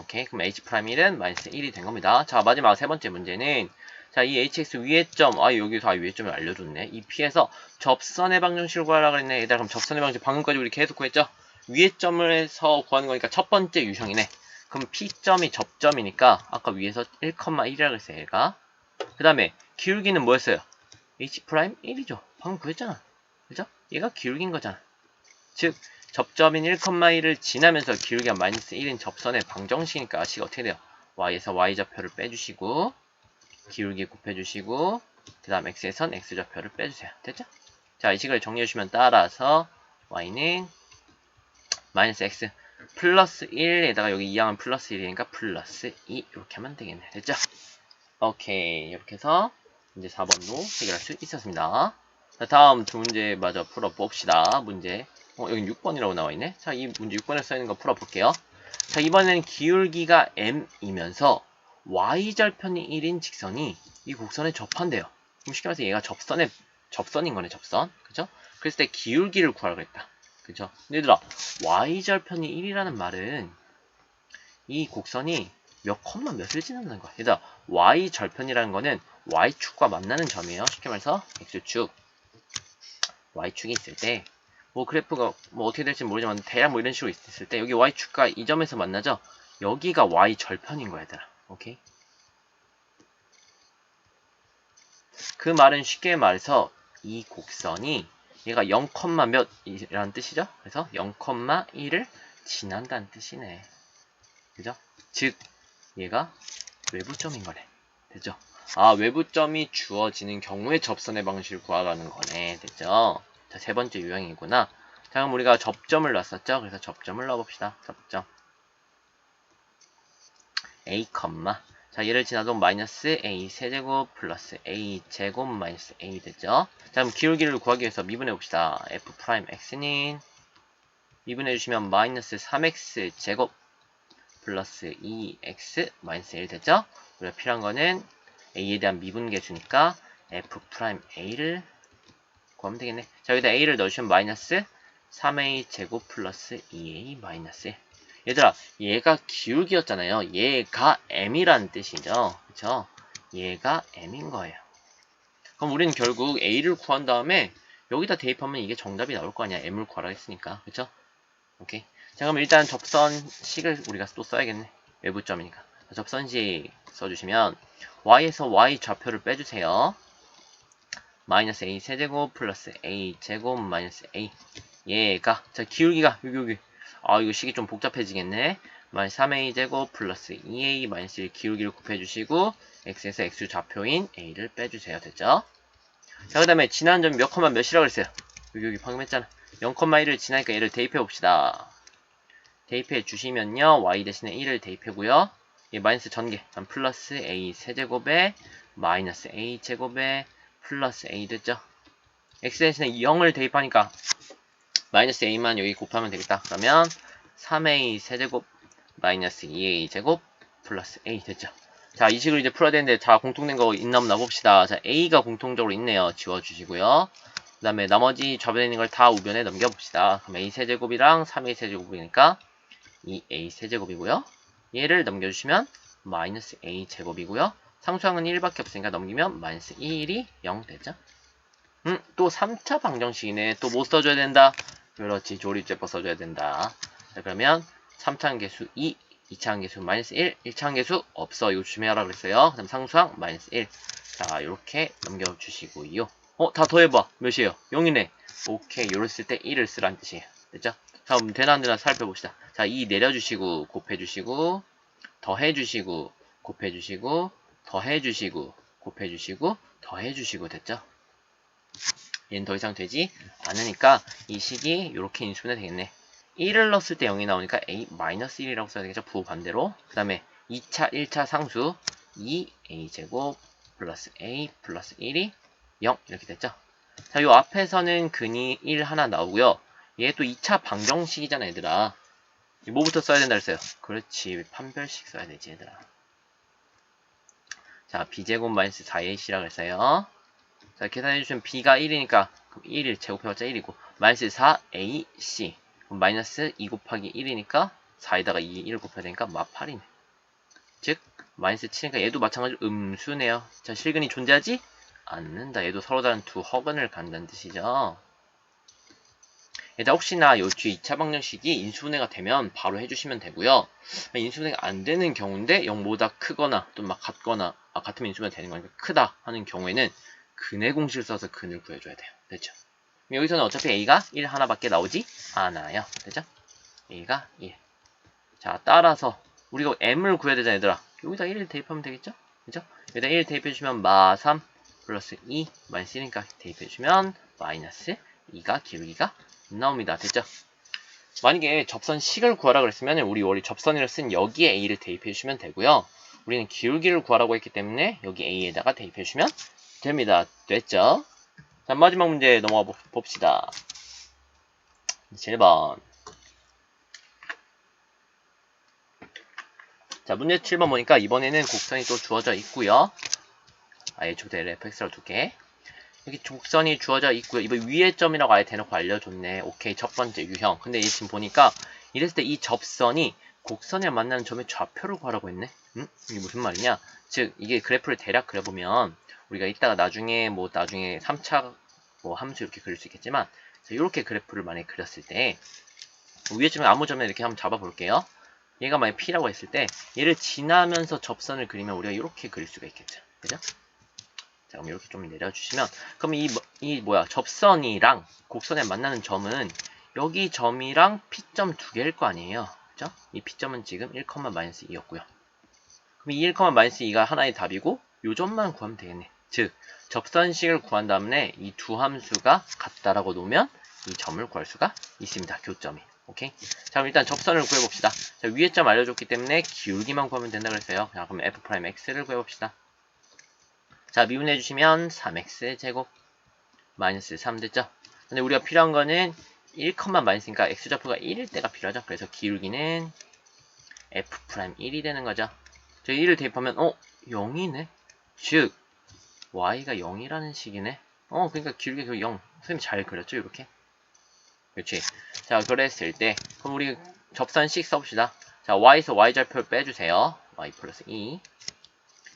오케이. 그럼 h'1은 마이너스 1이 된 겁니다. 자, 마지막 세 번째 문제는 자, 이 hx 위의 점, 여기서 위의 점을 알려줬네. 이 p에서 접선의 방정식을 구하라 그랬네. 얘들아, 그럼 접선의 방정식 방금까지 우리 계속 구했죠? 위의 점을 해서 구하는 거니까 첫 번째 유형이네. 그럼 p점이 접점이니까 아까 위에서 1,1이라고 그랬어요, 얘가. 그 다음에 기울기는 뭐였어요? h'1이죠. 방금 구했잖아. 그죠? 얘가 기울기인 거잖아. 즉, 접점인 1,1을 지나면서 기울기가 마이너스 1인 접선의 방정식이니까 C가 어떻게 돼요? y에서 y좌표를 빼주시고 기울기 곱해주시고 그 다음 x에선 x좌표를 빼주세요. 됐죠? 자, 이 식을 정리해주시면 따라서 y는 마이너스 x 플러스 1에다가 여기 2항은 플러스 1이니까 플러스 2 이렇게 하면 되겠네. 됐죠? 오케이. 이렇게 해서 문제 4번도 해결할 수 있었습니다. 자, 다음 두 문제 마저 풀어봅시다. 문제 여기 6번이라고 나와있네. 자, 이 문제 6번에 써있는 거 풀어볼게요. 자, 이번에는 기울기가 m이면서 y절편이 1인 직선이 이 곡선에 접한대요. 그럼 쉽게 말해서 얘가 접선인 거네, 접선. 그죠? 그랬을 때 기울기를 구하라 그랬다. 그죠? 근데 얘들아, y절편이 1이라는 말은 이 곡선이 몇 컴마 몇을 지난다는 거야. 얘들아, y절편이라는 거는 y축과 만나는 점이에요. 쉽게 말해서 x축, y축이 있을 때 뭐 그래프가 뭐 어떻게 될지 모르지만 대략 뭐 이런 식으로 있을 때 여기 y축과 이 점에서 만나죠? 여기가 y절편인 거야, 얘들아. 오케이? 그 말은 쉽게 말해서 이 곡선이 얘가 0, 몇이라는 뜻이죠? 그래서 0,1을 지난다는 뜻이네. 그죠? 즉 얘가 외부점인 거네. 됐죠? 외부점이 주어지는 경우에 접선의 방식을 구하라는 거네. 됐죠? 자, 세 번째 유형이구나. 자, 그럼 우리가 접점을 놨었죠? 그래서 접점을 넣어봅시다. 접점. a, 자, 얘를 지나도 마이너스 a 세제곱 플러스 a 제곱 마이너스 a 됐죠? 자, 그럼 기울기를 구하기 위해서 미분해봅시다. f'x는 미분해주시면 마이너스 3x 제곱 플러스 2x 마이너스 1 됐죠? 우리가 필요한 거는 a에 대한 미분계수니까 f'a를 구하면 되겠네. 자, 여기다 a를 넣으시면 마이너스 3a 제곱 플러스 2a 마이너스 1. 얘들아, 얘가 기울기였잖아요. 얘가 m이라는 뜻이죠. 그쵸? 얘가 m인 거예요. 그럼 우리는 결국 a를 구한 다음에 여기다 대입하면 이게 정답이 나올 거 아니야. m을 구하라 했으니까. 그쵸? 오케이. 자, 그럼 일단 접선식을 우리가 또 써야겠네. 외부점이니까. 접선식 써주시면 y에서 y 좌표를 빼주세요. 마이너스 a 세제곱 플러스 a 제곱 마이너스 a. 얘가 자, 기울기가 여기 이거 식이 좀 복잡해지겠네. 마이너스 3a 제곱 플러스 2a 마이너스 1 기울기를 곱해주시고 x에서 x 좌표인 a를 빼주세요. 됐죠? 자, 그 다음에 지난 점이 몇 컴마 몇이라고 그랬어요? 여기 방금 했잖아. 0,1을 지나니까 얘를 대입해 봅시다. 대입해 주시면요, y 대신에 1을 대입하고요. 이 마이너스 전개, 그럼 플러스 a 세제곱에 마이너스 a 제곱에 플러스 a 됐죠? x 대신에 0을 대입하니까 마이너스 a만 여기 곱하면 되겠다. 그러면 3a 세제곱 마이너스 2a 제곱 플러스 a 됐죠? 자, 이 식을 이제 풀어야 되는데 다 공통된 거 있나 없나 봅시다. 자, a가 공통적으로 있네요. 지워주시고요. 그 다음에 나머지 좌변에 있는 걸 다 우변에 넘겨봅시다. 그럼 a 세제곱이랑 3a 세제곱이니까 2a 세제곱이고요. 얘를 넘겨주시면 마이너스 a 제곱이고요. 상수항은 1밖에 없으니까 넘기면 마이너스 1이 0 되죠? 또 3차 방정식이네. 또 뭐 써줘야 된다? 그렇지, 조립제법 써줘야 된다. 자, 그러면 3차 함계수 2, 2차 함계수 마이너스 1, 1차 함계수 없어. 이거 조심해라 그랬어요. 그다음 상수항 마이너스 1. 자, 이렇게 넘겨주시고요. 다 더해봐. 몇이에요? 0이네. 오케이, 요럴 쓸 때 1을 쓰라는 뜻이에요. 됐죠? 자, 그럼 되나 안 되나 살펴봅시다. 자, 2 내려주시고, 곱해주시고, 더해주시고, 곱해주시고, 더해주시고, 곱해주시고 더해주시고 됐죠? 얘는 더 이상 되지 않으니까 이 식이 이렇게 인수분해 되겠네. 1을 넣었을 때 0이 나오니까 a-1이라고 써야 되겠죠? 부반대로. 그 다음에 2차, 1차 상수 2a제곱 플러스 a 플러스 1이 0 이렇게 됐죠? 자, 요 앞에서는 근이 1 하나 나오고요. 얘 또 2차 방정식이잖아, 얘들아. 뭐부터 써야 된다 했어요? 그렇지, 판별식 써야 되지, 얘들아. 자, b제곱 마이너스 4ac라고 했어요. 자, 계산해주시면 b가 1이니까 1 제곱해봤자 1이고 마이너스 4ac 그럼 마이너스 2 곱하기 1이니까 4에다가 2, 1 곱해야 되니까 8이네. 즉 마이너스 7이니까 얘도 마찬가지로 음수네요. 자, 실근이 존재하지 않는다. 얘도 서로 다른 두 허근을 갖는다는 뜻이죠. 일단 혹시나 요 뒤 2차 방정식이 인수분해가 되면 바로 해주시면 되고요. 인수분해가 안 되는 경우인데 0보다 크거나 또 막 같거나 같으면 인수분해가 되는 거니까 크다 하는 경우에는 근의 공식을 써서 근을 구해줘야 돼요. 됐죠? 여기서는 어차피 a가 1 하나밖에 나오지 않아요. 됐죠? a가 1. 자, 따라서 우리가 m을 구해야 되잖아, 얘들아. 여기다 1을 대입하면 되겠죠? 그죠? 여기다 1 대입해주시면 마3 플러스 2 마이너스 1이니까 대입해주시면 마이너스 2가 기울기가 나옵니다. 됐죠? 만약에 접선식을 구하라 그랬으면 우리 원래 접선이를 쓴 여기에 a를 대입해주시면 되고요. 우리는 기울기를 구하라고 했기 때문에 여기 a에다가 대입해주시면 됩니다. 됐죠? 자, 마지막 문제 넘어가 봅시다. 7번. 자, 문제 7번 보니까 이번에는 곡선이 또 주어져 있고요. H부터 LFX로 두개. 여기 곡선이 주어져 있고요. 이번 위의 점이라고 아예 대놓고 알려줬네. 오케이, 첫 번째 유형. 근데 지금 보니까 이랬을 때 이 접선이 곡선을 만나는 점의 좌표를 구하라고 했네. 이게 무슨 말이냐? 즉 이게 그래프를 대략 그려보면 우리가 이따가 나중에 3차 함수 이렇게 그릴 수 있겠지만 이렇게 그래프를 만약에 그렸을 때 위에 점에 아무 점에 이렇게 한번 잡아볼게요. 얘가 만약 P라고 했을 때 얘를 지나면서 접선을 그리면 우리가 이렇게 그릴 수가 있겠죠. 그죠? 자, 그럼 이렇게 좀 내려주시면 그럼 접선이랑 곡선에 만나는 점은 여기 점이랑 P점 두 개일 거 아니에요. 그죠? 이 P점은 지금 1,-2였고요. 그럼 이 1,-2가 하나의 답이고 요 점만 구하면 되겠네. 즉 접선식을 구한 다음에 이 두 함수가 같다라고 놓으면 이 점을 구할 수가 있습니다. 교점이. 오케이? 자, 그럼 일단 접선을 구해봅시다. 자, 위에 점 알려줬기 때문에 기울기만 구하면 된다 그랬어요. 자, 그럼 f'x를 구해봅시다. 자, 미분해주시면 3x제곱 마이너스 3 됐죠? 근데 우리가 필요한 거는 1,-니까 x좌표가 1일 때가 필요하죠. 그래서 기울기는 f'1이 되는 거죠. 저 1을 대입하면 0이네? 즉 y가 0이라는 식이네. 그러니까 기울기가 0. 선생님 잘 그렸죠, 이렇게? 그렇지. 자, 그랬을 때 그럼 우리 접선식 써봅시다. 자, y에서 y좌표를 빼주세요. y 플러스 2.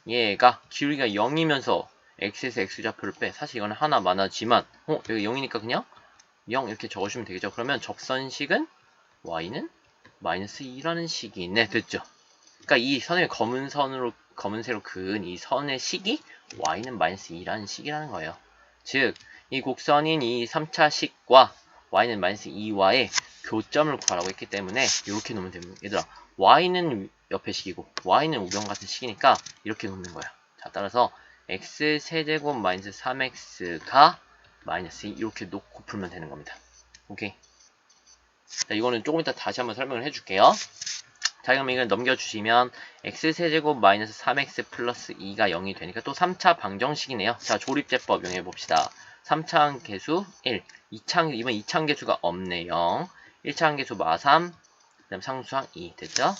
얘가 기울기가 0이면서 x에서 x좌표를 빼. 사실 이거는 하나 많아지만 여기 0이니까 그냥 0 이렇게 적어주시면 되겠죠. 그러면 접선식은 y는 마이너스 2라는 식이 있네. 됐죠? 그러니까 이 선을 검은색으로 그은 이 선의 식이 y는 마이너스 2라는 식이라는 거예요. 즉, 이 곡선인 이 3차 식과 y는 마이너스 2와의 교점을 구하라고 했기 때문에 이렇게 놓으면 됩니다. 얘들아, y는 옆에 식이고 y는 우변 같은 식이니까 이렇게 놓는 거야. 자, 따라서 x 세제곱 마이너스 3x가 마이너스 2 이렇게 놓고 풀면 되는 겁니다. 오케이. 자, 이거는 조금 이따 다시 한번 설명을 해줄게요. 자, 그럼 이걸 넘겨주시면 x세제곱 마이너스 3x 플러스 2가 0이 되니까 또 3차 방정식이네요. 자, 조립제법 이용해봅시다. 3차 함계수 1, 이번 2차 함계수가 없네 0, 1차 함계수 마3, 그 다음 상수항 2 됐죠?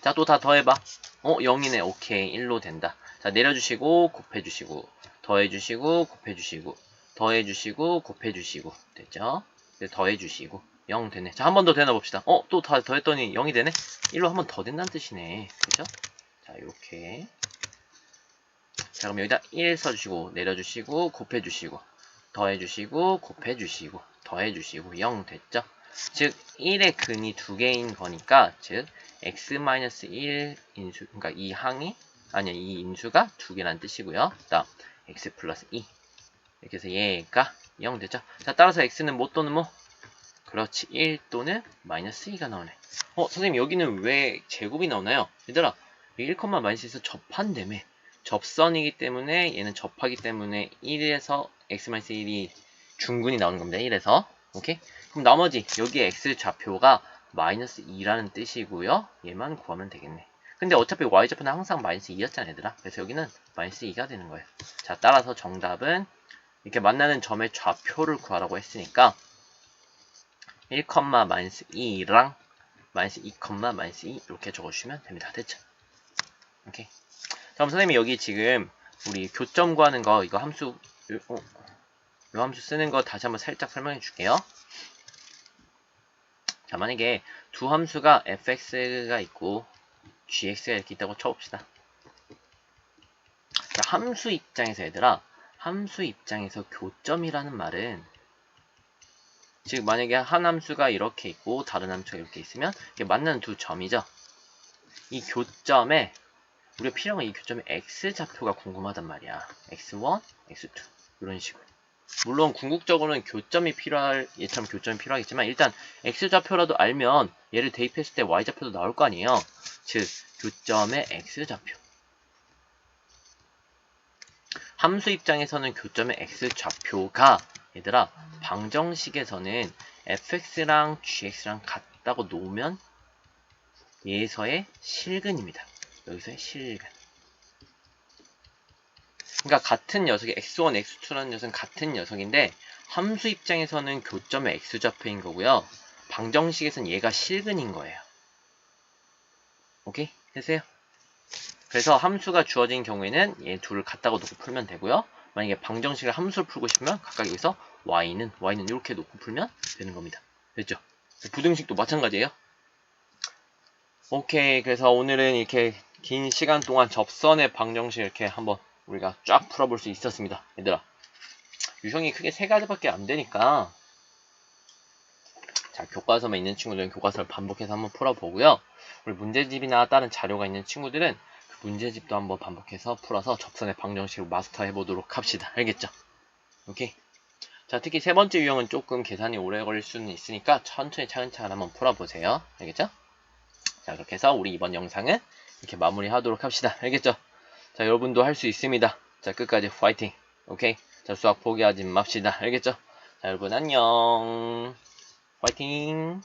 자, 또 다 더해봐. 0이네. 오케이, 1로 된다. 자, 내려주시고 곱해주시고 더해주시고 곱해주시고 더해주시고 곱해주시고 됐죠? 더해주시고 0 되네. 자, 한 번 더 되나봅시다. 또 다 더했더니 0이 되네? 1로 한 번 더 된다는 뜻이네. 그죠? 자, 이렇게. 자, 그럼 여기다 1 써주시고 내려주시고 곱해주시고 더해주시고 곱해주시고 더해주시고 0 됐죠? 즉 1의 근이 두 개인 거니까 즉 x-1 인수, 그러니까 이 인수가 두 개란 뜻이고요. 다음 x 플러스 2 이렇게 해서 얘가 0 됐죠? 자, 따라서 x는 뭐 또는 뭐? 그렇지, 1 또는 마이너스 2가 나오네. 선생님 여기는 왜 제곱이 나오나요? 얘들아, 1, 마이너스에서 접한다며. 접선이기 때문에 얘는 접하기 때문에 1에서 x-1이 중근이 나오는 겁니다. 1에서. 오케이? 그럼 나머지 여기에 x 좌표가 마이너스 2라는 뜻이고요. 얘만 구하면 되겠네. 근데 어차피 y좌표는 항상 마이너스 2였잖아, 얘들아. 그래서 여기는 마이너스 2가 되는 거예요. 자, 따라서 정답은 이렇게 만나는 점의 좌표를 구하라고 했으니까 1, 마이너스 2랑 마이너스 2, 마이너스 2 이렇게 적어주시면 됩니다. 됐죠? 오케이. 다음 선생님이 여기 지금 우리 교점 구하는 거 이거 함수 요 함수 쓰는 거 다시 한번 살짝 설명해 줄게요. 자, 만약에 두 함수가 fx가 있고 gx가 이렇게 있다고 쳐봅시다. 자, 함수 입장에서 얘들아, 함수 입장에서 교점이라는 말은 즉 만약에 한 함수가 이렇게 있고 다른 함수가 이렇게 있으면 이게 만나는 두 점이죠. 이 교점에 우리가 필요한 건 이 교점의 x좌표가 궁금하단 말이야. x1, x2 이런 식으로. 물론 궁극적으로는 교점이 필요할, 얘처럼 교점이 필요하겠지만 일단 x좌표라도 알면 얘를 대입했을 때 y좌표도 나올 거 아니에요. 즉 교점의 x좌표. 함수 입장에서는 교점의 x좌표가 얘들아 방정식에서는 fx랑 gx랑 같다고 놓으면 얘에서의 실근입니다. 여기서의 실근. 그러니까 같은 녀석이 x1, x2라는 녀석은 같은 녀석인데 함수 입장에서는 교점의 x좌표인 거고요. 방정식에서는 얘가 실근인 거예요. 오케이? 됐어요? 그래서 함수가 주어진 경우에는 얘 둘을 같다고 놓고 풀면 되고요. 만약에 방정식을 함수를 풀고 싶으면 각각 여기서 y는 이렇게 놓고 풀면 되는 겁니다. 됐죠? 부등식도 마찬가지예요. 오케이. 그래서 오늘은 이렇게 긴 시간 동안 접선의 방정식 이렇게 한번 우리가 쫙 풀어볼 수 있었습니다. 얘들아, 유형이 크게 3가지밖에 안 되니까 자, 교과서만 있는 친구들은 교과서를 반복해서 한번 풀어보고요. 우리 문제집이나 다른 자료가 있는 친구들은 그 문제집도 한번 반복해서 풀어서 접선의 방정식을 마스터해보도록 합시다. 알겠죠? 오케이. 자, 특히 3번째 유형은 조금 계산이 오래 걸릴 수는 있으니까 천천히 차근차근 한번 풀어보세요. 알겠죠? 자, 그렇게 해서 우리 이번 영상은 이렇게 마무리하도록 합시다. 알겠죠? 자, 여러분도 할 수 있습니다. 자, 끝까지 파이팅. 오케이? 자, 수학 포기하지 맙시다. 알겠죠? 자, 여러분 안녕. 파이팅.